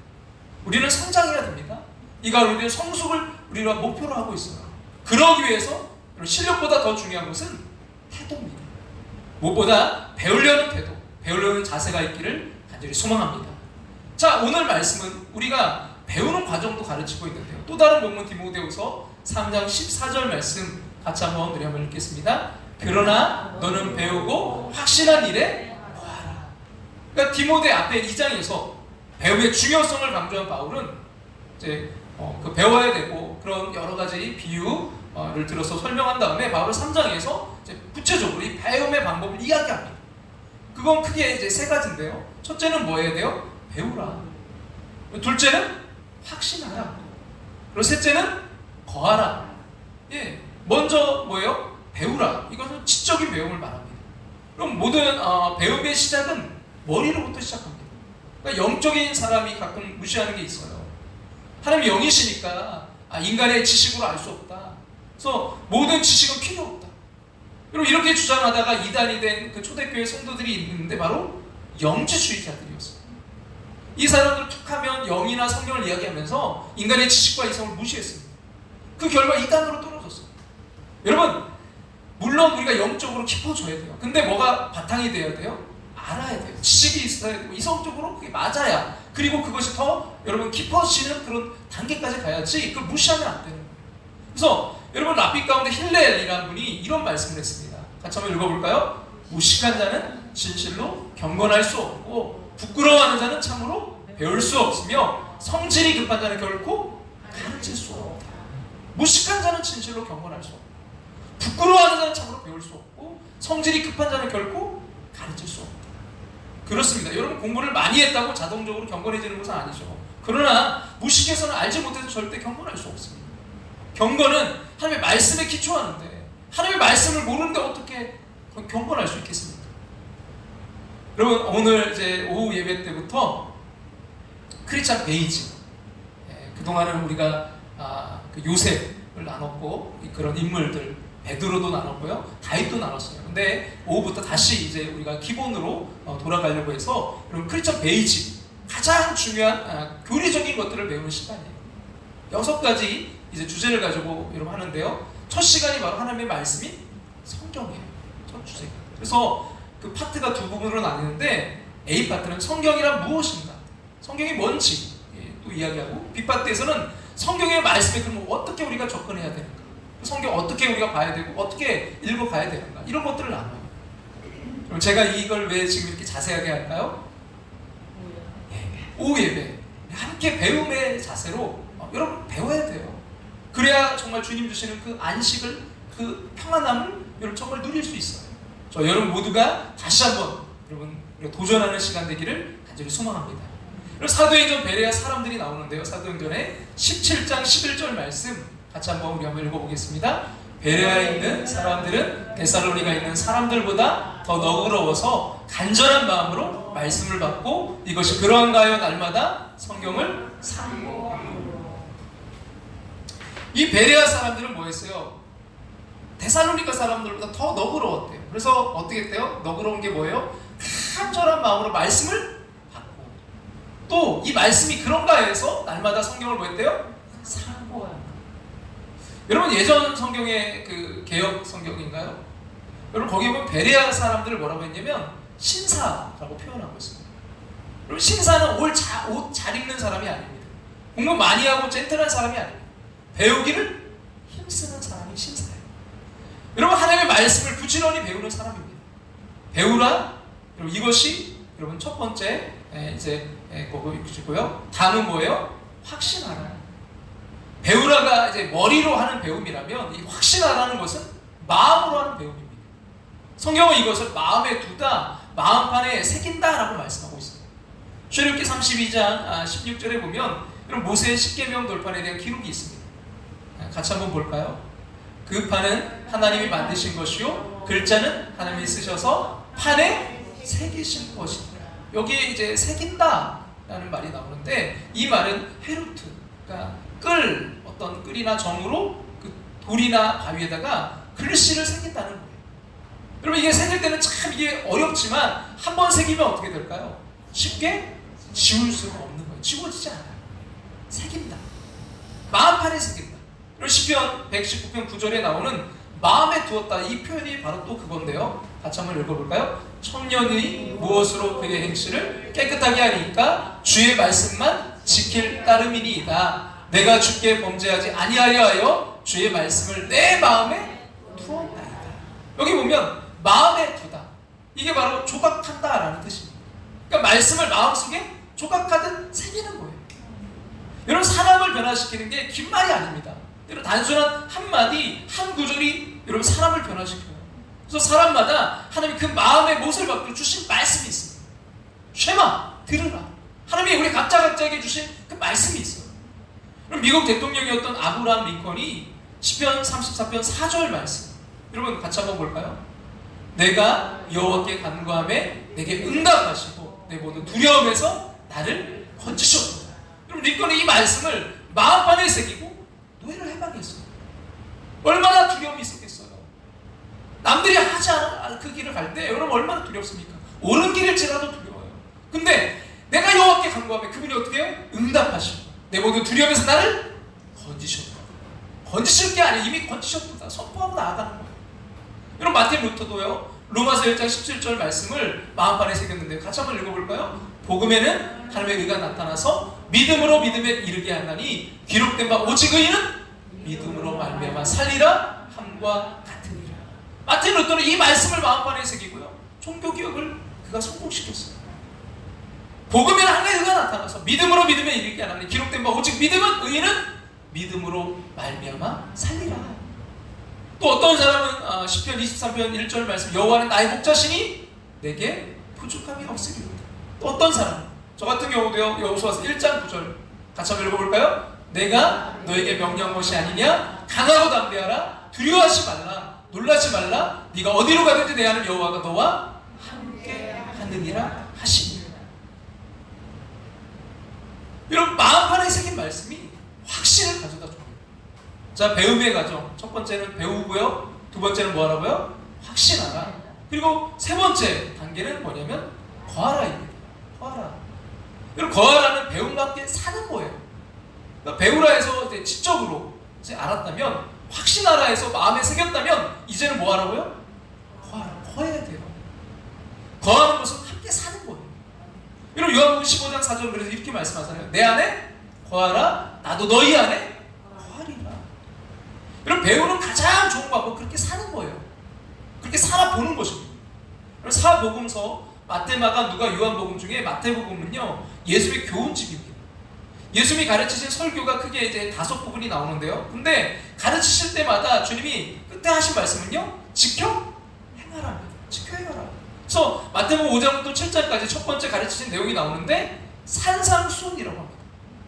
우리는 성장해야 됩니다. 이가 우리는 성숙을 우리가 목표로 하고 있어요. 그러기 위해서 실력보다 더 중요한 것은 태도입니다. 무엇보다 배우려는 태도, 배우려는 자세가 있기를 간절히 소망합니다. 자, 오늘 말씀은 우리가 배우는 과정도 가르치고 있는데요. 또 다른 본문 디모데후서 3장 14절 말씀 같이 한번 우리 한번 읽겠습니다. 그러나 너는 배우고 확신한 일에 거하라. 그러니까 디모데 앞에 2장에서 배움의 중요성을 강조한 바울은 이제 그 배워야 되고 그런 여러 가지 비유를 들어서 설명한 다음에 바울 3장에서 이제 구체적으로 이 배움의 방법을 이야기합니다. 그건 크게 이제 세 가지인데요. 첫째는 뭐 해야 돼요? 배우라. 둘째는 확신하라. 그리고 셋째는 거하라. 예, 먼저 뭐예요? 배우라. 이것은 지적인 배움을 말합니다. 그럼 모든 배움의 시작은 머리로부터 시작합니다. 그러니까 영적인 사람이 가끔 무시하는 게 있어요. 하나님 영이시니까 인간의 지식으로 알 수 없다. 그래서 모든 지식은 필요 없다. 그리고 이렇게 주장하다가 이단이 된 그 초대교회 성도들이 있는데 바로 영지주의자들이었어요. 이 사람들 툭하면 영이나 성경을 이야기하면서 인간의 지식과 이성을 무시했습니다. 그 결과 이단으로 떨어졌어요. 여러분, 물론 우리가 영적으로 깊어져야 돼요. 근데 뭐가 바탕이 돼야 돼요? 알아야 돼요. 지식이 있어야 되고 이성적으로 그게 맞아야, 그리고 그것이 더 여러분 깊어지는 그런 단계까지 가야지 그걸 무시하면 안 되는 거예요. 그래서 여러분 랍비 가운데 힐렐이라는 분이 이런 말씀을 했습니다. 같이 한번 읽어볼까요? 무식한 자는 진실로 경건할 수 없고 부끄러워하는 자는 참으로 배울 수 없으며 성질이 급한 자는 결코 가르칠 수 없다. 무식한 자는 진실로 경건할 수 없고 부끄러워하는 자는 참으로 배울 수 없고 성질이 급한 자는 결코 가르칠 수 없다. 그렇습니다. 여러분 공부를 많이 했다고 자동적으로 경건해지는 것은 아니죠. 그러나 무식해서는 알지 못해서 절대 경건할 수 없습니다. 경건은 하나님의 말씀에 기초하는데 하나님의 말씀을 모르는데 어떻게 경건할 수 있겠습니까? 여러분 오늘 이제 오후 예배 때부터 크리스찬 베이지, 그동안은 우리가 그 요셉을 나눴고 그런 인물들 베드로도 나눴고요, 다윗도 나눴어요. 근데 오후부터 다시 이제 우리가 기본으로 돌아가려고 해서 여러분 크리스찬 베이지 가장 중요한 교리적인 것들을 배우는 시간이에요. 6가지 이제 주제를 가지고 여러분 하는데요. 첫 시간이 바로 하나님의 말씀인 성경이에요. 첫 주제가. 그래서 그 파트가 두 부분으로 나뉘는데 A 파트는 성경이란 무엇인가, 성경이 뭔지 또 이야기하고, B 파트에서는 성경의 말씀에 그럼 어떻게 우리가 접근해야 되는가, 성경 어떻게 우리가 봐야 되고 어떻게 읽어가야 되는가, 이런 것들을 나눠요. 그럼 제가 이걸 왜 지금 이렇게 자세하게 할까요? 오후 예배 함께 배움의 자세로 여러분 배워야 돼요. 그래야 정말 주님 주시는 그 안식을, 그 평안함을 여러분 정말 누릴 수 있어요. 저 여러분 모두가 다시 한번 여러분 도전하는 시간 되기를 간절히 소망합니다. 사도행전 베레아 사람들이 나오는데요. 사도행전의 17장 11절 말씀 같이 한번 우리 한번 읽어보겠습니다. 베레아에 있는 사람들은 데살로니가에 있는 사람들보다 더 너그러워서 간절한 마음으로 말씀을 받고 이것이 그러한가 하여 날마다 성경을 상고하고. 이 베레아 사람들은 뭐였어요? 데살로니가 사람들보다 더 너그러웠대요. 그래서 어떻게 했대요? 너그러운 게 뭐예요? 간절한 마음으로 말씀을 받고 또 이 말씀이 그런가 해서 날마다 성경을 뭐 했대요? 상고하고. 여러분 예전 성경의 그 개역 성경인가요? 여러분 거기 보면 베레아 사람들을 뭐라고 했냐면 신사라고 표현하고 있습니다. 여러분 신사는 옷 잘 입는 사람이 아닙니다. 공부 많이 하고 젠틀한 사람이 아닙니다. 배우기를 힘쓰는 사람이 신사예요. 여러분 하나님의 말씀을 부지런히 배우는 사람입니다. 배우라. 여러분 이것이 여러분 첫 번째 이제 거고요. 다음은 뭐예요? 확신하라. 배우라가 이제 머리로 하는 배움이라면 이 확신하라는 것은 마음으로 하는 배움입니다. 성경은 이것을 마음에 두다, 마음판에 새긴다라고 말씀하고 있습니다. 출애굽기 32장 16절에 보면 이런 모세의 십계명 돌판에 대한 기록이 있습니다. 같이 한번 볼까요? 그 판은 하나님이 만드신 것이요 글자는 하나님이 쓰셔서 판에 새기신 것이다. 여기에 이제 새긴다라는 말이 나오는데 이 말은 헤루트, 그러니까 어떤 끌이나 정으로 그 돌이나 바위에다가 글씨를 새긴다는 거예요. 여러분 이게 새길 때는 참 이게 어렵지만 한번 새기면 어떻게 될까요? 쉽게 지울 수가 없는 거예요. 지워지지 않아요. 새긴다. 마음판에 새긴다. 시편 119편 9절에 나오는 마음에 두었다. 이 표현이 바로 또 그건데요. 같이 한번 읽어볼까요? 청년의 무엇으로 그의 행실을 깨끗하게 하니까 주의 말씀만 지킬 따름이니이다. 내가 주께 범죄하지 아니하려 하여 주의 말씀을 내 마음에 두었나이다. 여기 보면 마음에 두다. 이게 바로 조각한다라는 뜻입니다. 그러니까 말씀을 마음속에 조각하듯 새기는 거예요. 여러분 사람을 변화시키는 게 긴 말이 아닙니다. 여러분 단순한 한마디, 한 구절이 여러분 사람을 변화시켜요. 그래서 사람마다 하나님이 그 마음의 못을 받고 주신 말씀이 있습니다. 쉐마, 들으라. 하나님이 우리 각자에게 주신 그 말씀이 있어요. 그럼 미국 대통령이었던 아브라함 링컨이 시편 34편 4절 말씀, 여러분 같이 한번 볼까요? 내가 여호와께 간구하매 내게 응답하시고 내 모든 두려움에서 나를 건지셨도다. 그럼 링컨이 이 말씀을 마음판에 새기고 노예를 해방했어요. 얼마나 두려움이 있었겠어요. 남들이 하지 않은 그 길을 갈 때 여러분 얼마나 두렵습니까? 옳은 길일지라도 두려워요. 근데 내가 여호와께 간구하면 그분이 어떻게 해요? 응답하시고 내 모든 두려움에서 나를 건지셨다. 건지실 게 아니에요. 이미 건지셨다. 선포하고 나아가는 거예요. 여러분 마틴 루터도요. 로마서 1장 17절 말씀을 마음판에 새겼는데 같이 한번 읽어볼까요? 복음에는 하나님의 의가 나타나서 믿음으로 믿음에 이르게 하나니 기록된 바 오직 의인은 믿음으로 말미암아 살리라 함과 같으니라. 마틴 루터는 이 말씀을 마음판에 새기고요. 종교개혁을 그가 성공시켰어요. 복음에는 하나님의 의가 나타나서 믿음으로 믿음에 이르게 하나니 기록된 바 오직 믿음은 의인은 믿음으로 말미암아 살리라. 또 어떤 사람은 시편 23편 1절 말씀 여호와는 나의 목자시니 내게 부족함이 없으리로다. 또 어떤 사람 저 같은 경우도요. 여호수아서 1장 9절 같이 한번 읽어볼까요? 내가 너에게 명령한 것이 아니냐 강하고 담대하라 두려워하지 말라 놀라지 말라 네가 어디로 가든지 내 하나님 여호와가 너와 함께 하느니라 하시니. 여러분 마음판에 새긴 말씀이 확신을 가져다 줍니다. 자 배움의 과정 첫 번째는 배우고요. 두 번째는 뭐하라고요? 확신하라. 그리고 세 번째 단계는 뭐냐면 거하라입니다. 거하라. 여러분 거하라는 배움과 함께 사는 거예요. 그러니까 배우라 해서 이제 지적으로 이제 알았다면 확신하라 해서 마음에 새겼다면 이제는 뭐 하라고요? 거하라. 거해야 돼요. 거하는 것은 함께 사는 거예요. 여러분 요한복음 15장 4절 그래서 이렇게 말씀하잖아요. 내 안에 거하라 나도 너희 안에 거하리라. 여러분 배우는 가장 좋은 방법 그렇게 사는 거예요. 그렇게 살아보는 것입니다. 여러분 사복음서 마태, 마가, 누가, 요한복음 중에 마태복음은요 예수의 교훈집입니다. 예수님이 가르치신 설교가 크게 이제 5부분이 나오는데요. 근데 가르치실 때마다 주님이 끝에 하신 말씀은요 지켜 행하라. 지켜 행하라. 그래서 마태복음 5장부터 7장까지 첫 번째 가르치신 내용이 나오는데 산상수훈이라고 합니다.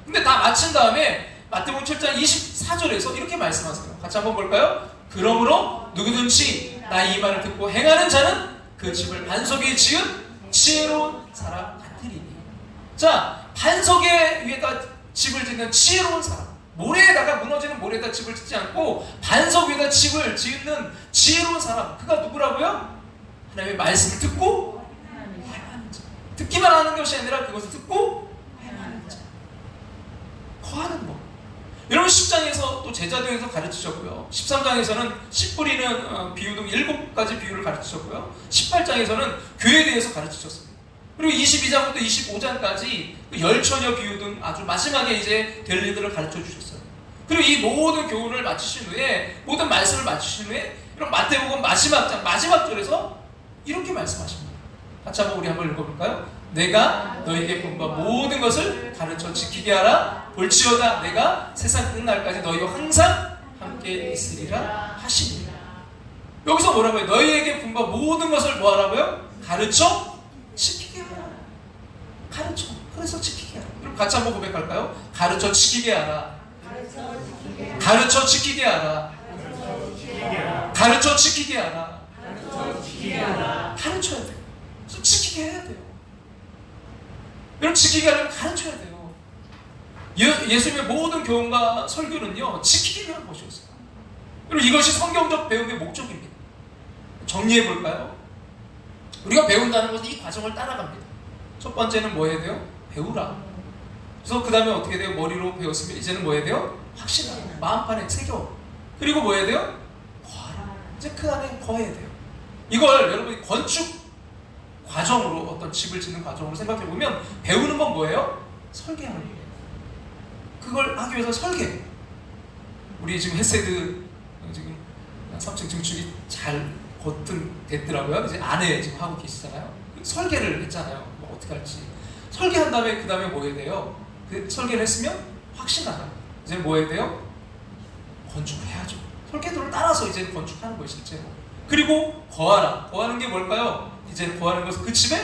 근데 다 마친 다음에 마태복음 7장 24절에서 이렇게 말씀하세요. 같이 한번 볼까요? 그러므로 누구든지 나의 이 말을 듣고 행하는 자는 그 집을 반석에 지은 지혜로운 사람 같으리니. 자, 반석에 위에다 집을 짓는 지혜로운 사람, 모래에다가 무너지는 모래에다 집을 짓지 않고 반석 위에다 집을 짓는 지혜로운 사람, 그가 누구라고요? 하나님의 말씀을 듣고 행하는 자. 듣기만 하는 것이 아니라 그것을 듣고 행하는 자. 거하는 법. 여러분 10장에서 또 제자도에서 가르치셨고요. 13장에서는 씨 뿌리는 비유 등 7가지 비유를 가르치셨고요. 18장에서는 교회에 대해서 가르치셨습니다. 그리고 22장부터 25장까지 열처녀 비유 등 아주 마지막에 이제 될 일들을 가르쳐 주셨어요. 그리고 이 모든 교훈을 마치신 후에, 모든 말씀을 마치신 후에 이런 마태복음 마지막 장, 마지막 절에서 이렇게 말씀하십니다. 같이 한번 우리 한번 읽어볼까요? 내가 너에게 본바 모든 것을 가르쳐 지키게 하라. 볼지어다 내가 세상 끝날까지 너희와 항상 함께 있으리라 하시니라. 여기서 뭐라고요? 너희에게 본바 모든 것을 뭐 하라고요? 가르쳐 지키게 하라. 가르쳐. 그래서 지키게 하라. 그럼 같이 한번 고백할까요? 가르쳐 지키게 하라. 가르쳐 지키게 하라. 가르쳐 지키게 하라. 가르쳐야 돼요. 그래서 지키게 해야 돼요. 여러분 지키게 하려면 가르쳐야 돼요. 예수님의 모든 교훈과 설교는요 지키기 위한 것이었어요. 여러분 이것이 성경적 배움의 목적입니다. 정리해 볼까요? 우리가 배운다는 것은 이 과정을 따라갑니다. 첫 번째는 뭐 해야 돼요? 배우라. 그래서 그 다음에 어떻게 돼요? 머리로 배웠으면 이제는 뭐 해야 돼요? 확신하라. 마음판에 새겨. 그리고 뭐 해야 돼요? 거하라. 이제 그 안에 거해야 돼요. 이걸 여러분이 건축 과정으로, 어떤 집을 짓는 과정으로 생각해보면 배우는 건 뭐예요? 설계하는 거예요. 그걸 하기 위해서 설계. 우리 지금 헤세드 지금 3층 증축이 잘 거뜬됐더라고요. 이제 안에 지금 하고 계시잖아요. 설계를 했잖아요. 뭐 어떻게 할지. 설계한 다음에 그 다음에 뭐 해야 돼요? 그 설계를 했으면 확신하라. 이제 뭐 해야 돼요? 건축을 해야죠. 설계도를 따라서 이제 건축하는 거예요, 실제로. 그리고 거하라. 거하는 게 뭘까요? 이제 거하는 것은 그 집에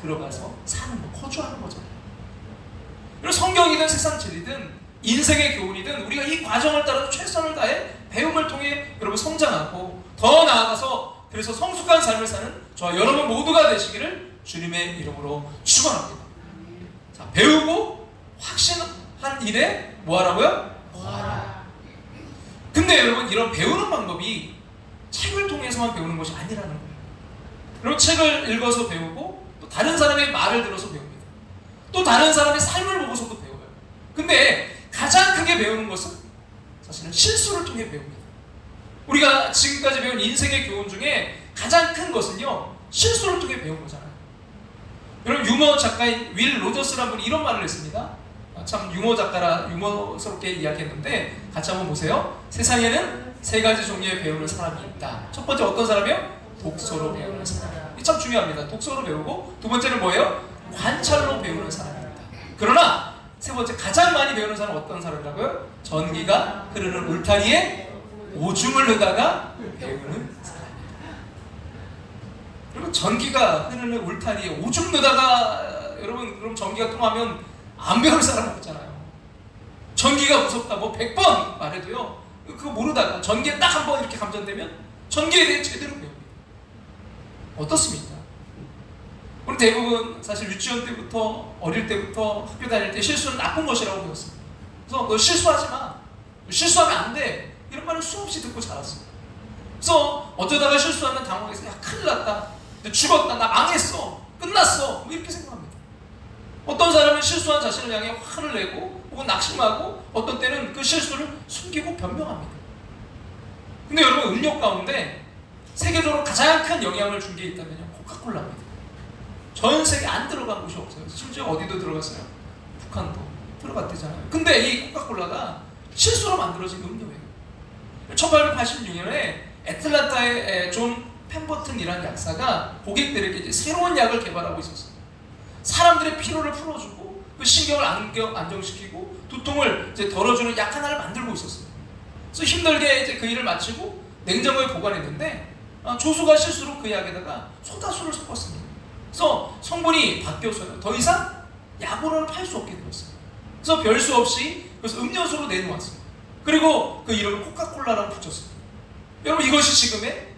들어가서 사는 거, 거주하는 거잖아요. 그리고 성경이든 세상 진리든 인생의 교훈이든 우리가 이 과정을 따라서 최선을 다해 배움을 통해 여러분 성장하고 더 나아가서 그래서 성숙한 삶을 사는 저와 여러분 모두가 되시기를 주님의 이름으로 축원합니다. 자, 배우고 확신한 일에 뭐 하라고요? 거하라. 근데 여러분 이런 배우는 방법이 책을 통해서만 배우는 것이 아니라는 거예요. 여러분 책을 읽어서 배우고 또 다른 사람의 말을 들어서 배웁니다. 또 다른 사람의 삶을 보고서도 배워요. 근데 가장 크게 배우는 것은 사실은 실수를 통해 배웁니다. 우리가 지금까지 배운 인생의 교훈 중에 가장 큰 것은요 실수를 통해 배운 거잖아요. 여러분 유머 작가인 윌 로저스라는 분이 이런 말을 했습니다. 참 유머 작가라 유머스럽게 이야기했는데 같이 한번 보세요. 세상에는 3가지 종류의 배우는 사람이 있다. 첫 번째 어떤 사람이요? 독서로 배우는 사람. 이 참 중요합니다. 독서로 배우고 두 번째는 뭐예요? 관찰로 배우는 사람이 있다. 그러나 세 번째 가장 많이 배우는 사람은 어떤 사람이라고요? 전기가 흐르는 울타리에 오줌을 넣다가 배우는 사람입니다. 그리고 전기가 흐르는 울타리에 오줌 넣다가 여러분 그럼 전기가 통하면 안 배울 사람 없잖아요. 전기가 무섭다 뭐 100번 말해도요 그거 모르다가 전기에 딱 한 번 이렇게 감전되면 전기에 대해 제대로 배웁니다. 어떻습니까? 우리 대부분 사실 유치원 때부터 어릴 때부터 학교 다닐 때 실수는 나쁜 것이라고 배웠습니다. 그래서 너 실수하지 마. 실수하면 안 돼. 이런 말을 수없이 듣고 자랐어요. 그래서 어쩌다가 실수하면 당황해서 야 큰일 났다. 죽었다. 나 망했어. 끝났어. 뭐 이렇게 생각합니다. 어떤 사람은 실수한 자신을 향해 화를 내고 혹은 낙심하고 어떤 때는 그 실수를 숨기고 변명합니다. 근데 여러분 음료 가운데 세계적으로 가장 큰 영향을 준 게 있다면요 코카콜라입니다. 전 세계 안 들어간 곳이 없어요. 심지어 어디도 들어갔어요? 북한도 들어갔대잖아요. 근데 이 코카콜라가 실수로 만들어진 음료예요. 1886년에 애틀란타의 존 펜버튼이라는 약사가 고객들에게 이제 새로운 약을 개발하고 있었어요. 사람들의 피로를 풀어주고 그 신경을 안정시키고 두통을 이제 덜어주는 약 하나를 만들고 있었어요. 그래서 힘들게 이제 그 일을 마치고 냉장고에 보관했는데 조수가 실수로 그 약에다가 소다수를 섞었습니다. 그래서 성분이 바뀌었어요. 더 이상 약으로는 팔 수 없게 되었어요. 그래서 별 수 없이 그래서 음료수로 내놓았어요. 그리고 그 이름을 코카콜라라고 붙였습니다. 여러분 이것이 지금의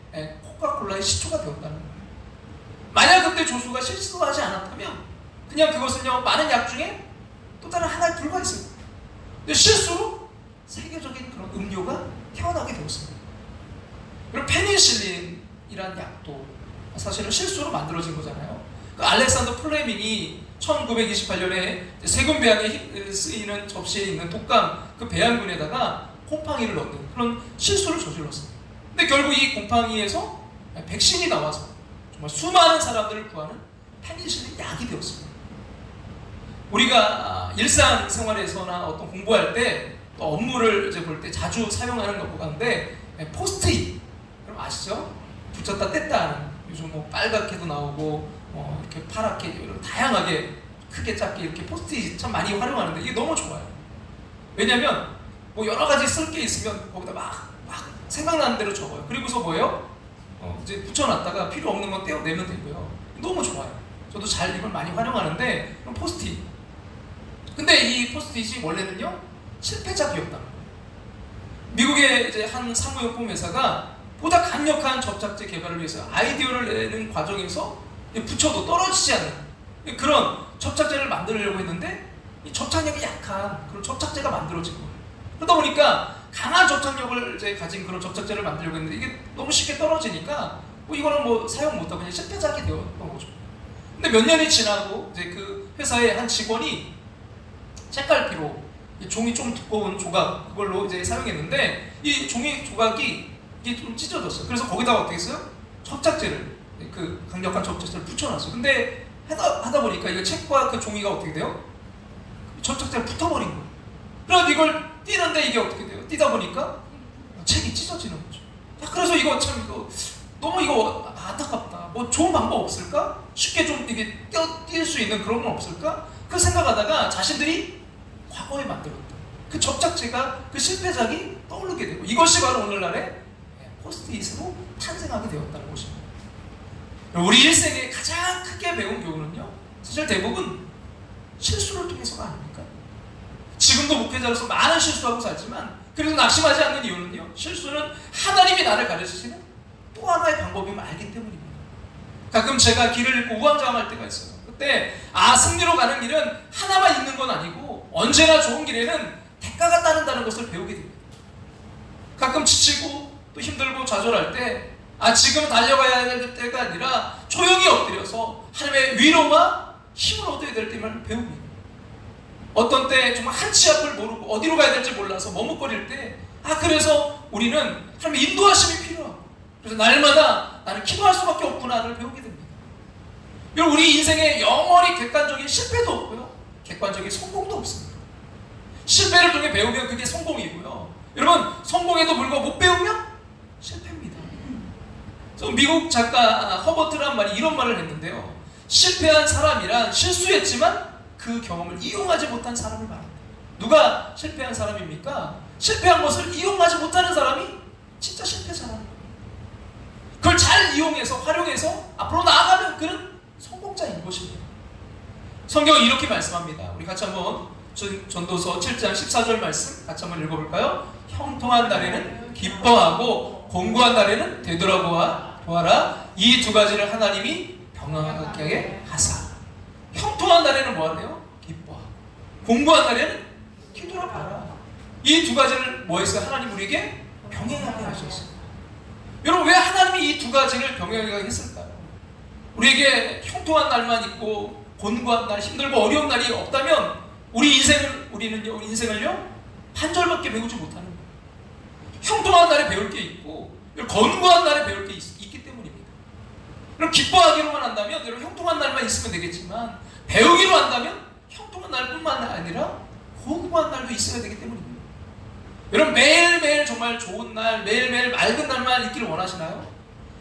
코카콜라의 시초가 되었다는 거예요. 만약 그때 조수가 실수하지 않았다면 그냥 그것은요 많은 약 중에 또 다른 하나에 불과했어요. 근데 실수로 세계적인 그런 음료가 태어나게 되었습니다. 그리고 페니실린이라는 약도 사실은 실수로 만들어진 거잖아요. 그 알렉산더 플레밍이 1928년에 세균배양에 쓰이는 접시에 있는 독감 그 배양군에다가 곰팡이를 넣는 그런 실수를 저질렀어요. 근데 결국 이 곰팡이에서 백신이 나와서 정말 수많은 사람들을 구하는 페니실린 약이 되었습니다. 우리가 일상생활에서나 어떤 공부할 때 또 업무를 이제 볼 때 자주 사용하는 것 가운데 포스트잇, 그럼 아시죠? 붙였다 뗐다 하는, 요즘 뭐 빨갛게도 나오고 이렇게 파랗게 이런 다양하게 크게 작게 이렇게 포스트잇 참 많이 활용하는데 이게 너무 좋아요. 왜냐면 뭐 여러 가지 쓸 게 있으면 거기다 막 생각나는 대로 적어요. 그리고서 뭐예요? 이제 붙여놨다가 필요 없는 건 떼어내면 되고요. 너무 좋아요. 저도 잘 이걸 많이 활용하는데, 그럼 포스트잇. 근데 이 포스트잇이 원래는요 실패작이었다. 미국의 이제 한 사무용품 회사가 보다 강력한 접착제 개발을 위해서 아이디어를 내는 과정에서 붙여도 떨어지지 않는 그런 접착제를 만들려고 했는데, 이 접착력이 약한 그런 접착제가 만들어진 거예요. 그러다 보니까 강한 접착력을 이제 가진 그런 접착제를 만들려고 했는데 이게 너무 쉽게 떨어지니까 이거는 뭐 사용 못하고 그냥 실패작이 되었던 거죠. 근데 몇 년이 지나고 이제 그 회사의 한 직원이 책갈피로 이 종이 좀 두꺼운 조각 그걸로 이제 사용했는데, 이 종이 조각이 이게 좀 찢어졌어요. 그래서 거기다가 어떻게 했어요? 접착제를, 그 강력한 접착제를 붙여놨어요. 근데 하다 보니까 이거 책과 그 종이가 어떻게 돼요? 접착제가 붙어버린 거예요. 그럼 이걸 띄는데 이게 어떻게 돼요? 띄다 보니까 책이 찢어지는 거죠. 그래서 이거 참 너무 이거 안타깝다. 뭐 좋은 방법 없을까? 쉽게 좀 이게 띄울 수 있는 그런 건 없을까? 그 생각하다가 자신들이 과거에 만들었던 그 접착제가, 그 실패작이 떠오르게 되고, 이것이 바로 오늘날의 포스트잇으로 탄생하게 되었다는 것입니다. 우리 일생에 가장 크게 배운 교훈은요, 사실 대부분 실수를 통해서가 아닙니까? 지금도 목회자로서 많은 실수하고 살지만 그래도 낙심하지 않는 이유는요, 실수는 하나님이 나를 가르치시는 또 하나의 방법임을 알기 때문입니다. 가끔 제가 길을 잃고 우왕좌왕할 때가 있어요. 그때 승리로 가는 길은 하나만 있는 건 아니고 언제나 좋은 길에는 대가가 따른다는 것을 배우게 됩니다. 가끔 지치고 또 힘들고 좌절할 때 지금 달려가야 될 때가 아니라 조용히 엎드려서 하나님의 위로와 힘을 얻어야 될 때만 배웁니다. 어떤 때 정말 한치 앞을 모르고 어디로 가야 될지 몰라서 머뭇거릴 때 그래서 우리는 하나님의 인도하심이 필요하고, 그래서 날마다 나는 기도할 수밖에 없구나를 배우게 됩니다. 여러분, 우리 인생에 영원히 객관적인 실패도 없고요, 객관적인 성공도 없습니다. 실패를 통해 배우면 그게 성공이고요, 여러분 성공에도 불구하고 못 배우면 실패입니다. 그래서 미국 작가 허버트란 말이 이런 말을 했는데요, 실패한 사람이란 실수했지만 그 경험을 이용하지 못한 사람을 말합니다. 누가 실패한 사람입니까? 실패한 것을 이용하지 못하는 사람이 진짜 실패자라는 거예요. 그걸 잘 이용해서 활용해서 앞으로 나아가면 그는 성공자인 것입니다. 성경은 이렇게 말씀합니다. 우리 같이 한번 전도서 7장 14절 말씀 같이 한번 읽어볼까요? 형통한 날에는 기뻐하고 공고한 날에는 되돌아보아라. 이 두 가지를 하나님이 병행하게 하사. 형통한 날에는 뭐하래요? 기뻐하고, 공고한 날에는 뒤돌아봐라. 이 두 가지를 뭐했어요? 하나님 우리에게 병행하게 하셨어요. 여러분, 왜 하나님이 이 두 가지를 병행하게 했을까요? 우리에게 형통한 날만 있고 곤고한 날, 힘들고 어려운 날이 없다면 우리는 인생을요 반절밖에 배우지 못하는 거예요. 형통한 날에 배울 게 있고 곤고한 날에 배울 게 있기 때문입니다. 그럼 기뻐하기로만 한다면 여러분 형통한 날만 있으면 되겠지만, 배우기로 한다면 형통한 날뿐만 아니라 곤고한 날도 있어야 되기 때문입니다. 여러분, 매일매일 정말 좋은 날, 매일매일 맑은 날만 있기를 원하시나요?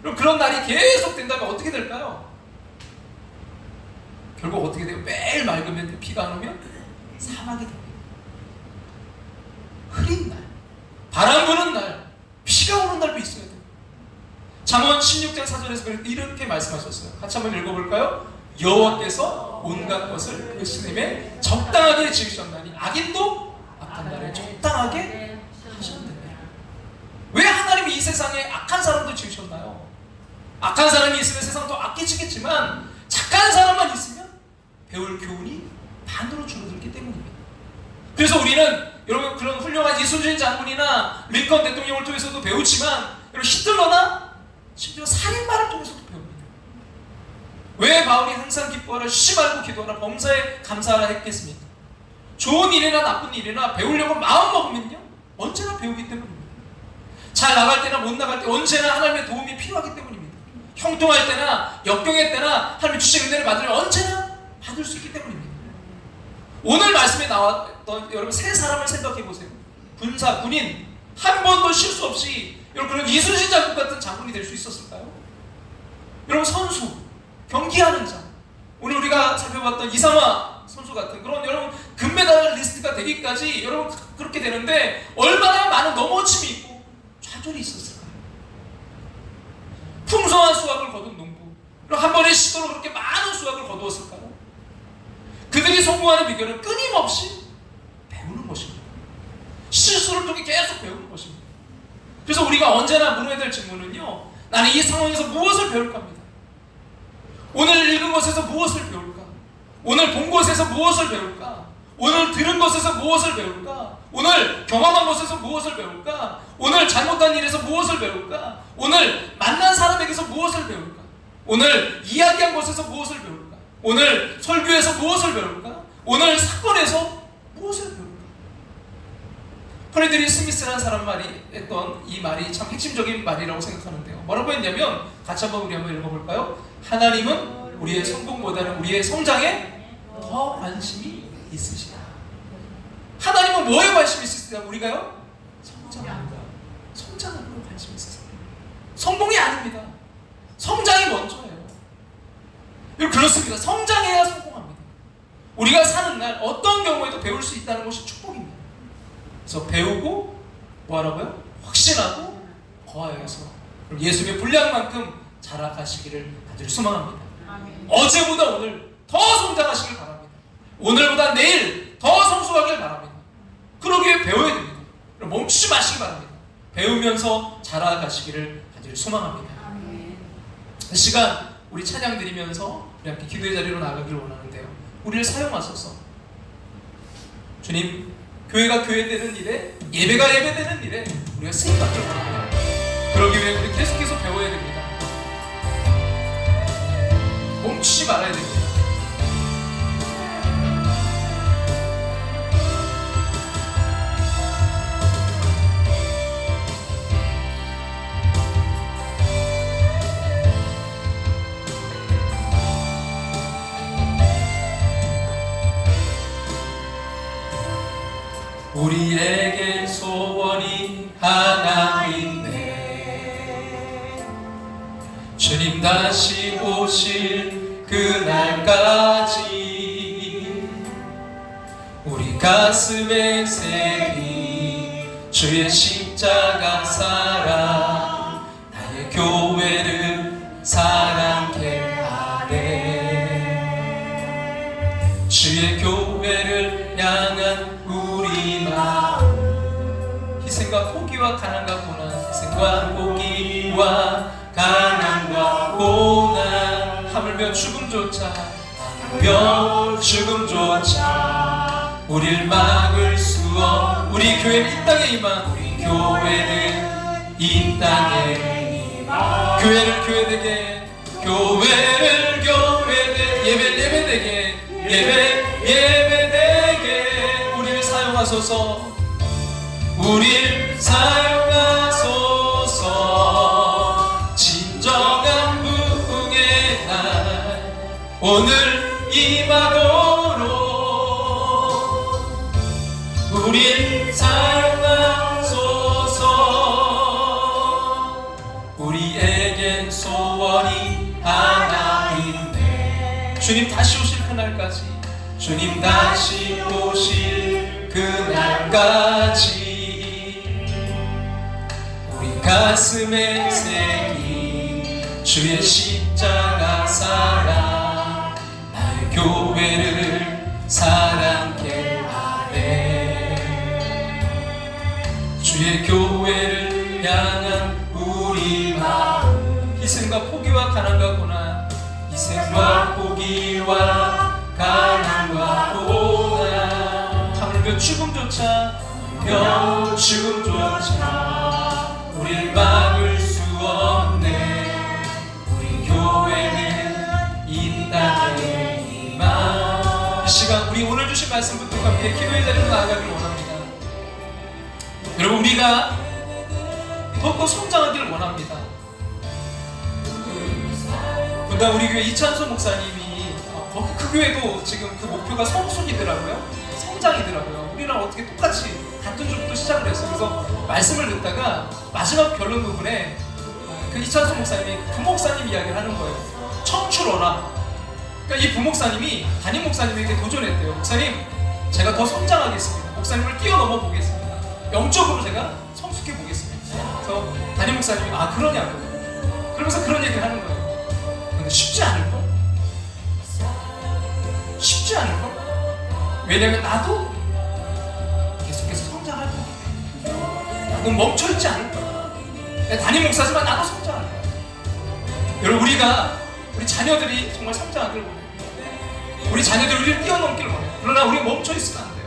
그럼 그런 날이 계속 된다면 어떻게 될까요? 결국 어떻게 돼요? 매일 맑으면 비가 안 오면 사막이 됩니다. 흐린 날, 바람 부는 날, 비가 오는 날도 있어야 돼요. 잠언 16장 4절에서 이렇게 말씀하셨어요. 같이 한번 읽어볼까요? 여호와께서 온갖 것을 그리스도님의 적당하게 지으셨나니 악인도 악한 날에 적당하게 하셨느니라. 왜 하나님이 이 세상에 악한 사람도 지으셨나요? 악한 사람이 있으면 세상도 악해지겠지만 착한 사람만 있으면 배울 교훈이 반으로 줄어들기 때문입니다. 그래서 우리는 여러분 그런 훌륭한 이순신 장군이나 링컨 대통령을 통해서도 배우지만, 여러분 히틀러나 심지어 살인마를 통해서도 배웁니다. 왜 바울이 항상 기뻐하라, 쉬지 말고 기도하라, 범사에 감사하라 했겠습니까? 좋은 일이나 나쁜 일이나 배우려고 마음 먹으면요 언제나 배우기 때문입니다. 잘 나갈 때나 못 나갈 때 언제나 하나님의 도움이 필요하기 때문입니다. 형통할 때나 역경의 때나 하나님의 주신 은혜를 받으면 언제나 받을 수 있기 때문입니다. 오늘 말씀에 나왔던 여러분 세 사람을 생각해 보세요. 군사, 군인 한 번도 실수 없이 여러분 그런 이순신 장군 같은 장군이 될 수 있었을까요? 여러분 선수, 경기하는 자, 오늘 우리가 살펴봤던 이상화 선수 같은 그런 여러분 금메달 리스트가 되기까지 여러분 그렇게 되는데 얼마나 많은 넘어짐이 있고 좌절이 있었을까요? 풍성한 수확을 거둔 농부, 한 번의 시도로 그렇게 많은 수확을 거두었을까요? 그들이 성공하는 비결은 끊임없이 배우는 것입니다. 실수를 통해 계속 배우는 것입니다. 그래서 우리가 언제나 물어야 될 질문은요, 나는 이 상황에서 무엇을 배울까 합니다. 오늘 읽은 것에서 무엇을 배울까? 오늘 본 것에서 무엇을 배울까? 오늘 들은 것에서 무엇을 배울까? 오늘 경험한 것에서 무엇을 배울까? 오늘 잘못한 일에서 무엇을 배울까? 오늘 만난 사람에게서 무엇을 배울까? 오늘 이야기한 것에서 무엇을 배울까? 오늘 설교에서 무엇을 배울까? 오늘 사건에서 무엇을 배울까? 프레드리 스미스라는 사람 말이 했던 이 말이 참 핵심적인 말이라고 생각하는데요. 뭐라고 했냐면 같이 우리 한번 읽어볼까요? 하나님은 우리의 성공보다는 우리의 성장에 더 관심이 있으시다. 하나님은 뭐에 관심이 있으시다? 우리가요? 성장합니다. 성장하는 데 관심이 있으세요. 성공이 아닙니다. 성장이 먼저예요. 그렇습니다. 성장해야 성공합니다. 우리가 사는 날 어떤 경우에도 배울 수 있다는 것이 축복입니다. 그래서 배우고 뭐하라고요? 확신하고 거하여서 예수님의 분량만큼 자라가시기를 다들 소망합니다. 어제보다 오늘 더 성장하시길 바랍니다. 오늘보다 내일 더 성숙하길 바랍니다. 그러기 위해 배워야 됩니다. 멈추지 마시기 바랍니다. 배우면서 자라가시기를 다들 소망합니다. 이 시간 우리 찬양 드리면서 우리 함께 기도의 자리로 나가기를 원하는데요. 우리를 사용하소서. 주님, 교회가 교회되는 일에, 예배가 예배되는 일에 우리가 쓰임받기를 원합니다. 그러기 위해 우리 계속해서 배워야 됩니다. 멈추지 말아야 됩니다. 우리에게 소원이 하나 있네. 주님 다시 오실 그날까지 우리 가슴에 새긴 주의 십자가 사랑, 나의 교회를 사랑케 하네. 주의 교회를 향한 우리 마음, 희생과 포기와 가난과 고난, 희생과 포기와 가난과 고난, 하물며 죽음조차, 하물며 죽음조차 우릴 막을 수 없. 우리 교회는 이 땅에 임한, 우리 교회는 이 땅에 임한, 교회를 교회되게, 교회를 교회되게, 예배를 예배되게, 예배 예배되게 우리를 사용하소서. 우리를 사용하소서. 진정한 부흥의 날 오늘 임하도록 우리를 사용하소서. 우리에겐 소원이 하나 있네. 주님 다시 오실 그날까지, 주님 다시 오실 그날까지 우리 가슴에 새긴 주의 십자가 사랑, 나의 교회를 사랑케 하네. 주의 교회를 향한 우리 마음, 희생과 포기와 가난과 고난, 희생과 포기와 가난과 고난, 하물며 죽음조차, 하물며 죽음조차 우릴 막을 수 없네. 우리 교회는 이 땅에 임한. 이 시간 우리 오늘 주신 말씀 붙들고 함께 기도의 자리로 나아가길 원합니다. 여러분, 우리가 더욱더 성장하기를 원합니다. 그러다 우리 교회 이찬수 목사님이 그 교회도 지금 그 목표가 성숙이더라고요. 성장이더라고요. 우리랑 어떻게 똑같이 같은 주부터 시작을 했어요. 그래서 말씀을 듣다가 마지막 결론 부분에 그 이찬수 목사님이 부목사님 이야기를 하는 거예요. 청출어라. 그러니까 이 부목사님이 담임 목사님에게 도전했대요. 목사님, 제가 더 성장하겠습니다. 목사님을 뛰어넘어 보겠습니다. 영적으로 제가 성숙해 보겠습니다. 그래서 담임 목사님이 그러냐고. 그러면서 그런 얘기를 하는 거예요. 근데 쉽지 않을걸? 쉽지 않을걸? 왜냐면 나도 계속해서 성장할 거야. 나도 멈춰있지 않을 거야. 담임 목사지만 나도 성장할 거야. 여러분, 우리 자녀들이 정말 성장하기를 원해요. 우리 자녀들이 우리를 뛰어넘기를 원해요. 그러나 우리가 멈춰있으면 안 돼요.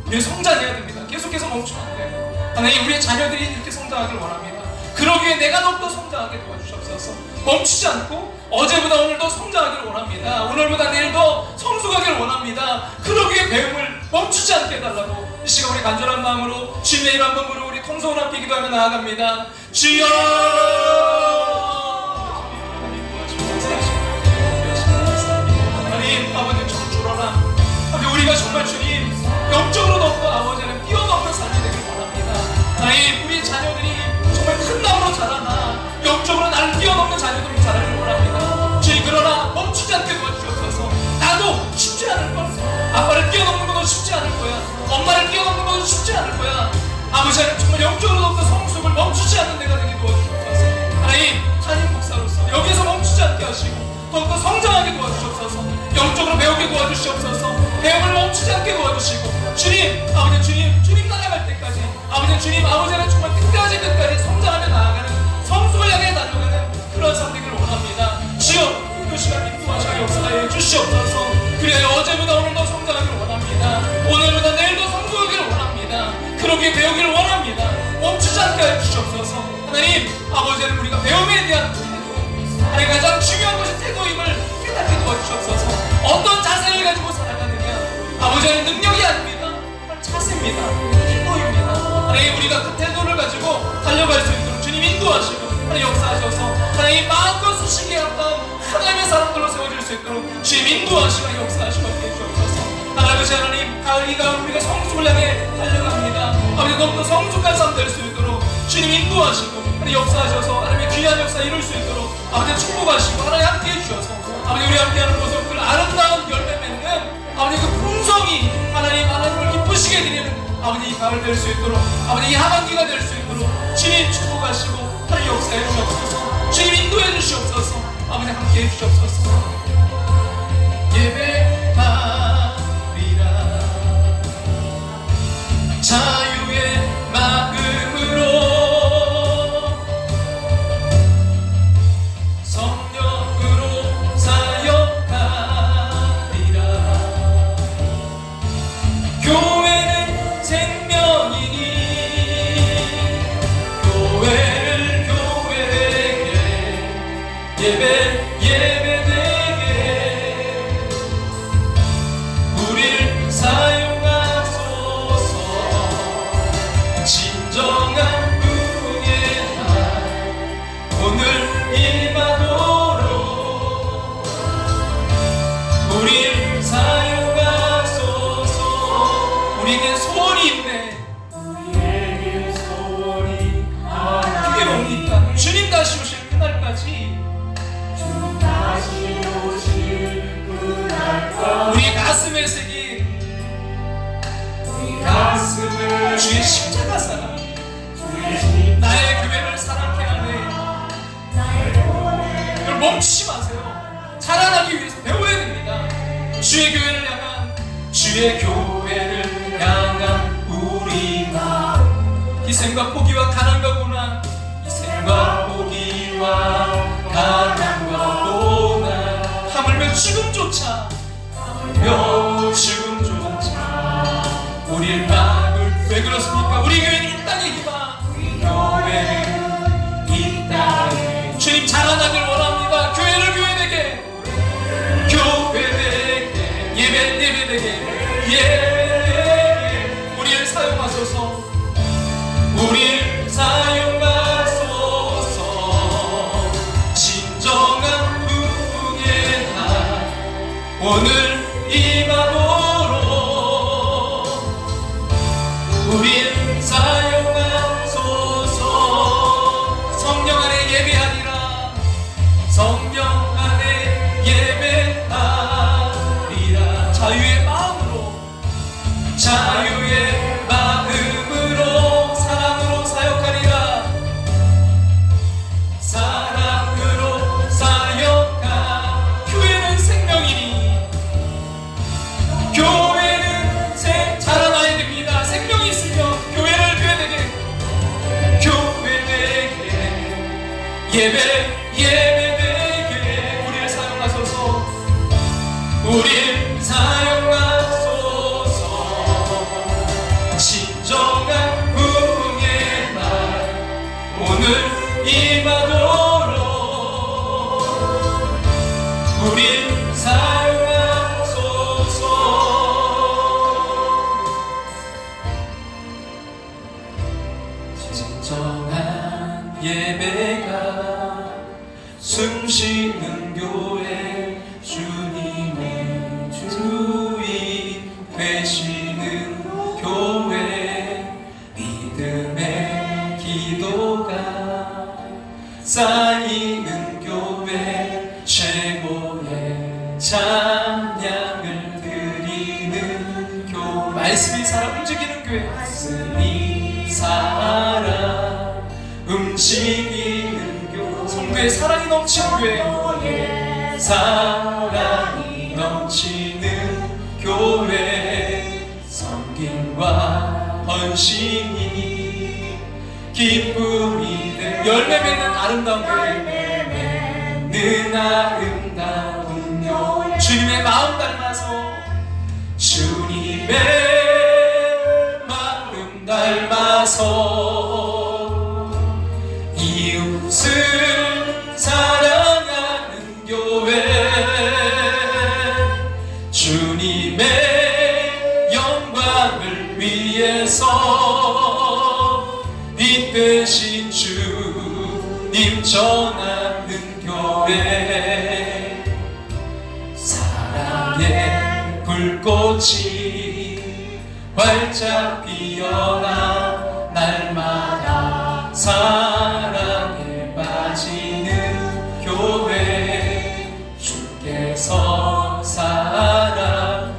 우리는 성장해야 됩니다. 계속해서 멈추면 안 돼요. 하나님, 우리의 자녀들이 이렇게 성장하기를 원합니다. 그러기 위해 내가 더욱더 성장하게 도와주시옵소서. 멈추지 않고 어제보다 오늘 더 성장하기를 원합니다. 오늘보다 내일 더 성숙하기를 원합니다. 그러기 위해 배움을 멈추지 않게 해달라고 이 시간 우리 간절한 마음으로 주님의 이름 한번 부르고 우리 통성을 함께 기도하며 나아갑니다. 주여! 하나님, 아버지 청출어라. 우리가 정말 주님 영적으로 더욱더 아버지는 뛰어넘는 삶이 되길 원합니다. 하나님, 우리 자녀들이 정말 큰 나무로 자라나 영적으로 나를 뛰어넘는 자녀들로 자라길 원합니다. 주님, 그러나 멈추지 않게 도와주셔서 나도 쉽지 않을 거야. 아빠를 뛰어넘는 것도 쉽지 않을 거야. 엄마를 뛰어넘는 것도 쉽지 않을 거야. 아버지는 정말 영적으로 더욱더 성숙을 멈추지 않는 내가 되게 도와주셔서 하나님, 담임 목사로서 여기에서 멈추지 않게 하시고 더욱더 성장하게 도와주시옵소서. 영적으로 배우게 도와주시옵소서. 배움을 멈추지 않게 도와주시고 주님, 아버지 주님 나아갈 때까지 아버지 주님, 아버지는 정말 끝까지 성장하며 나아가는 성숙을 향해 달려가는 그런 삶 되기를 원합니다. 주여, 그 시간 인도하시고 역사해 주시옵소서. 그래야 어제보다 오늘 더 성장하기를 원합니다. 오늘보다 내일 더 성숙하기를 원합니다. 그러기에 배우기를 원합니다. 멈추지 않게 해주시옵소서. 하나님, 아버지는 우리가 배움에 대한 하나님, 가장 중요한 것이 태도임을 깨닫게 도와주시옵소서. 어떤 자세를 가지고 살아가느냐, 아버지는 능력이 아닙니다. 자세입니다. 태도입니다. 하나님, 우리가 그 태도를 가지고 달려갈 수 있도록 주님 인도하시고 하나님 역사하셔서 하나님 마음과 수식에 합당한 하나님의 사람들로 세워질 수 있도록 주님 인도하시고 역사하시고 함께 해주옵소서. 하나님, 가을 이 가을 우리가 성숙을 향해 달려갑니다. 아버지, 더욱더 성숙한 삶 될 수 있도록 주님 인도하시고 하나님 역사하셔서 하나님의 귀한 역사 이룰 수 있도록 아버지 축복하시고 하나님 함께 해주셔서 아버지 우리 함께하는 모습들 아름다운 열매 맺는 아버지 그 풍성이 하나님을 기쁘시게 드리는 아버지 이 가을 될 수 있도록 아버지 이 하반기가 될 수 있도록 주님 축복하시고 하나님 역사해 주시옵소서. 주님 인도해 주시옵소서. 아버지 함께 해 주시옵소서. 예배하리라 자유의 마음으로 성령으로 사역하리라. 교회는 생명이니 교회를 교회되게 예배되게 우릴 사용하소서. 진정한 부흥의 날 오늘 임하도록 우릴 사용하소서. 우리에게 소원이 있네. 그게 뭡니까? 주님 다시 오실 그날까지 우리 가슴에 새긴 주의 십자가 사랑, 나의 교회를 사랑케 하네. 이걸 멈추지 마세요. 자라나기 위해서 배워야 됩니다. 주의 교회를 향한 우리 마음, 희생과 포기와 가난과 고난, 희생과 포기와 가난과 고난, 하물며 죽음조차 우리를 막을. 왜 그렇습니까? 우리 교회는 이 땅의 희망, 교회는 이 땅에 주님 자라나길 원합니다. 교회를 교회되게 예배되게 오늘 임하도록 우릴 사용하소서. 성령 안에 예배하리라. 성령 안에 예배하리라. 자유의 마음으로 자유의 마음으로 사랑으로 사역하리라. 사랑으로 사역하. 교회는 생명이니 교회는 자라나야 됩니다. 생명이 있으면 교회를 교회되게 예배되게 우리를 사용하소서. 우릴 사용하소서. 진정한 부흥의 날 오늘 임하도록 우릴 사용하소서. 진정한 예배가 숨쉬는 교회 주님의 주인 되시는 교회 믿음의 기도가 쌓이는 교회 최고의 찬양을 드리는 교회 말씀이 살아 움직이는 교회 말씀이 살아 움직이는 교회 성도의 사랑이 넘치는 교회 사랑이 넘치는 교회 섬김과 헌신이 기쁨이 된 열매 맺는 아름다운 교회 맺는 아름다운 교회 주님의 마음 닮아서 주님의 마음 닮아서 이웃을 사랑하는 교회 주님의 영광을 위해서 빛 되신 주님 전하는 교회 사랑의 불꽃이 활짝 피어나 날마다 사랑에 빠지는 교회 주께서 사랑하는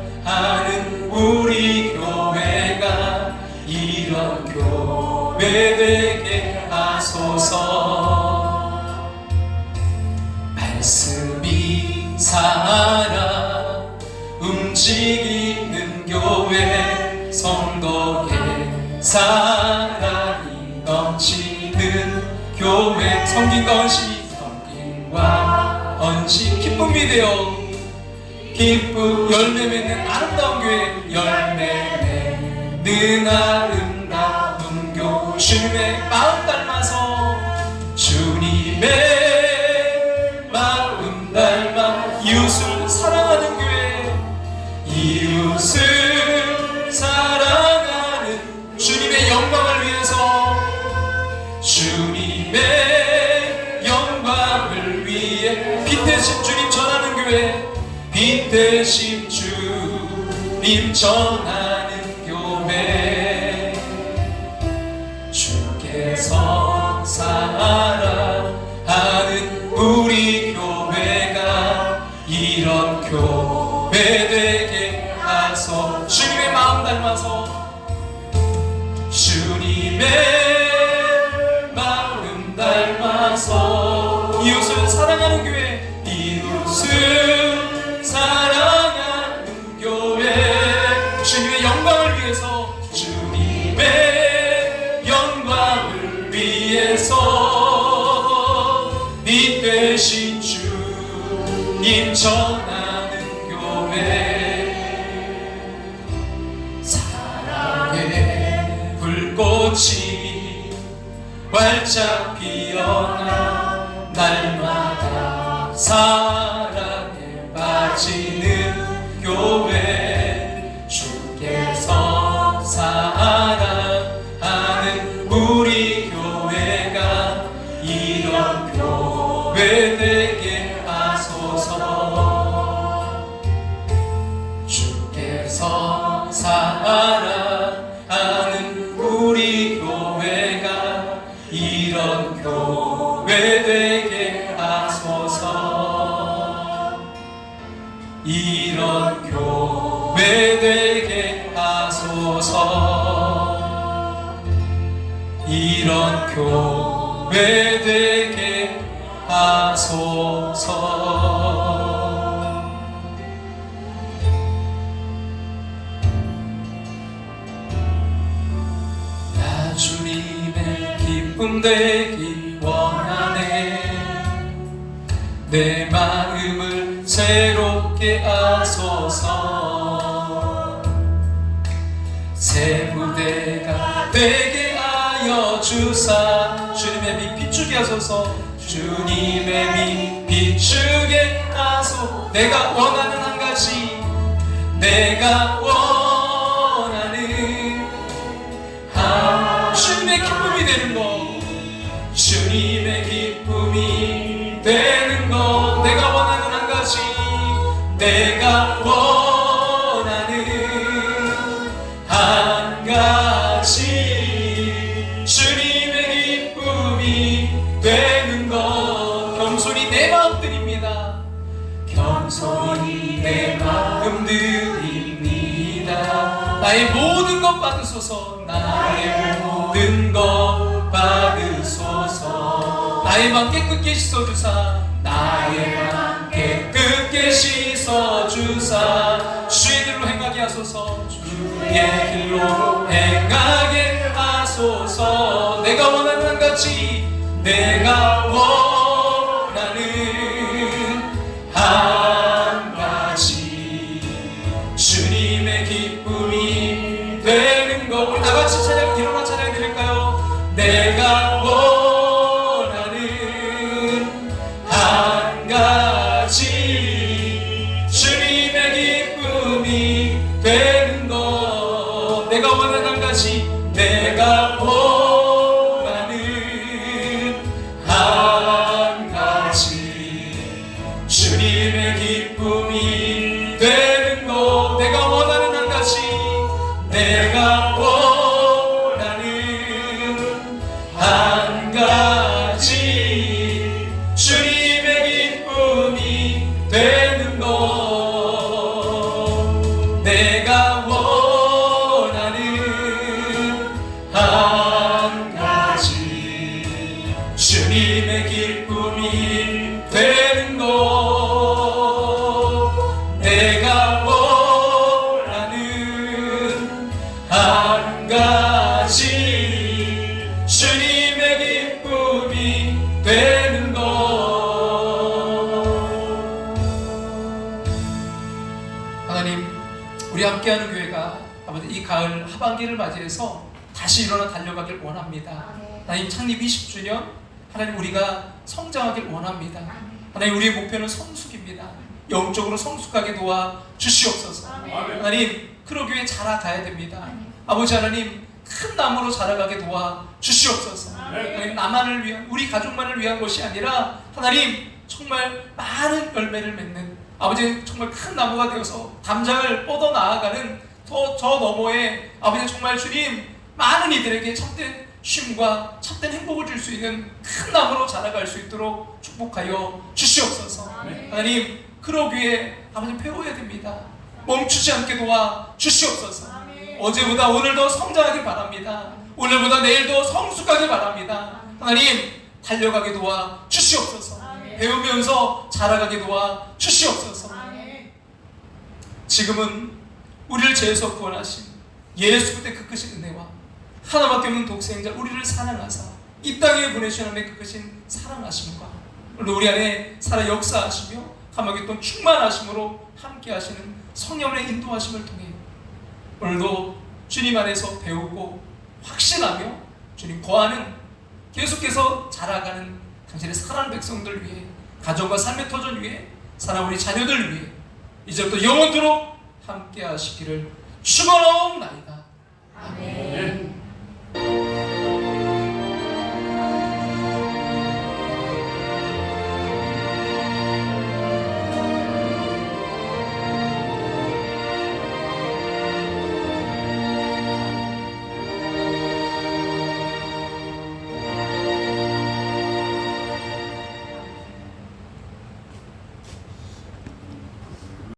우리 교회가 이런 교회 되게 하소서. 말씀이 살아 움직이는 교회 성도의 사랑이 넘치는 교회 섬김과 헌신 기쁨이 되어 기쁨 열매 맺는 아름다운 교회 열매 맺는 아름다운 교회 주님의 마음 닮아서 주님의 마음 닮아 이웃을 사랑하는 교회 이웃을 사랑하는 주님의 영광을 위해서 주님의 영광을 위해 빛 되신 주님 전하는 교회 빛 되신 주님 전하는 교회 주께서 사랑하는 우리 교회가 이런 교회 되게 하소서. 주님의 마음 닮아서 주님의 마음 닮아서 이웃을 사랑하는 교회 이웃을 사랑하는 교회 주님의 영광을 위해서 주님의 영광을 위해서 빛 되신 주님 전하는 교회 사랑의 불꽃이 활짝 피어나 날마다 사랑에 빠지는 교회 주께서 사랑하는 우리 교회가 이런 교회 되게 하소서. 되게 하소서. 이런 교회 되게 하소서. 이런 교회 되게 하소서. 나 주님의 기쁨 되기 원하네. 내 마음을 새롭게 하소서. 새 무대가 되게 하여 주사. 주님의 빛 비추게 하소서. 주님의 빛 비추게 하소서. 내가 원하는 한 가지, 내가 원하는 주님의 기쁨이 되는 것, 주님의 기쁨이 되는 것. 내가 원하는 한 가지, 내가 원하는 한 가지, 주님의 기쁨이 되는 것. 겸손히 내 마음 드립니다. 겸손히 내 마음 드립니다. 나의 모든 것 받으소서. 나의 모든 것 받으소서. 나의 맘 깨끗게 씻어주사. 나의 맘 깨끗게 씻어주사. 주의 길로 행하게 하소서. 주의 길로 행하게 하소서. 내가 원하는 한 가지, 내가 원하는 한 가지, 주님의 기쁨이 되는 것. 우리 다같이 찬양, 일어나 찬양 드릴까요? 내가 원하는 한 가지, 주님의 기쁨이 되는 것. 내가 원하는 한 가지, 내가 원하는 한 가지, 주님의 기쁨이 되는 것. 내가 원하는 한 가지, 내가 원하는 한 가지, 주님의 기쁨이 되는 것. 내가 원하는 한 가지, 주님의 기쁨이 되는 것. 내가 원하는 한 가지, 주님의 기쁨이 되는 것. 하나님, 우리 함께하는 교회가 아버지 이 가을 하반기를 맞이해서 다시 일어나 달려가길 원합니다. 하나님, 창립 20주년 하나님, 우리가 성장하길 원합니다. 하나님, 우리의 목표는 성숙입니다. 영적으로 성숙하게 도와 주시옵소서. 하나님, 크로교회 자라가야 됩니다. 아버지 하나님, 큰 나무로 자라가게 도와 주시옵소서. 하나님, 나만을 위한, 우리 가족만을 위한 것이 아니라 하나님, 정말 많은 열매를 맺는 아버지, 정말 큰 나무가 되어서 담장을 뻗어 나아가는 저 너머에 아버지, 정말 주님, 많은 이들에게 참된 쉼과 참된 행복을 줄 수 있는 큰 나무로 자라갈 수 있도록 축복하여 주시옵소서. 하나님, 크로교회 아버지 배워야 됩니다. 멈추지 않게 도와 주시옵소서. 어제보다 오늘 더 성장하길 바랍니다. 오늘보다 내일 더 성숙하길 바랍니다. 하나님, 달려가게 도와 주시옵소서. 배우면서 자라가게 도와 주시옵소서. 지금은 우리를 죄에서 구원하신 예수 그리스도의 그 크신 은혜와 하나밖에 없는 독생자 우리를 사랑하사 이 땅에 보내신 하나님의 그 크신 사랑하심과 오늘 우리 안에 살아 역사하시며 감옥에 또 충만하심으로 함께 하시는 성령의 인도하심을 통해 오늘도 주님 안에서 배우고 확신하며 주님 거하는 계속해서 자라가는 당신의 사랑하는 백성들 위해, 가정과 삶의 터전 위해, 사랑하는 우리 자녀들 위해 이제부터 영원토록 함께 하시기를 축원하옵나이다. 아멘.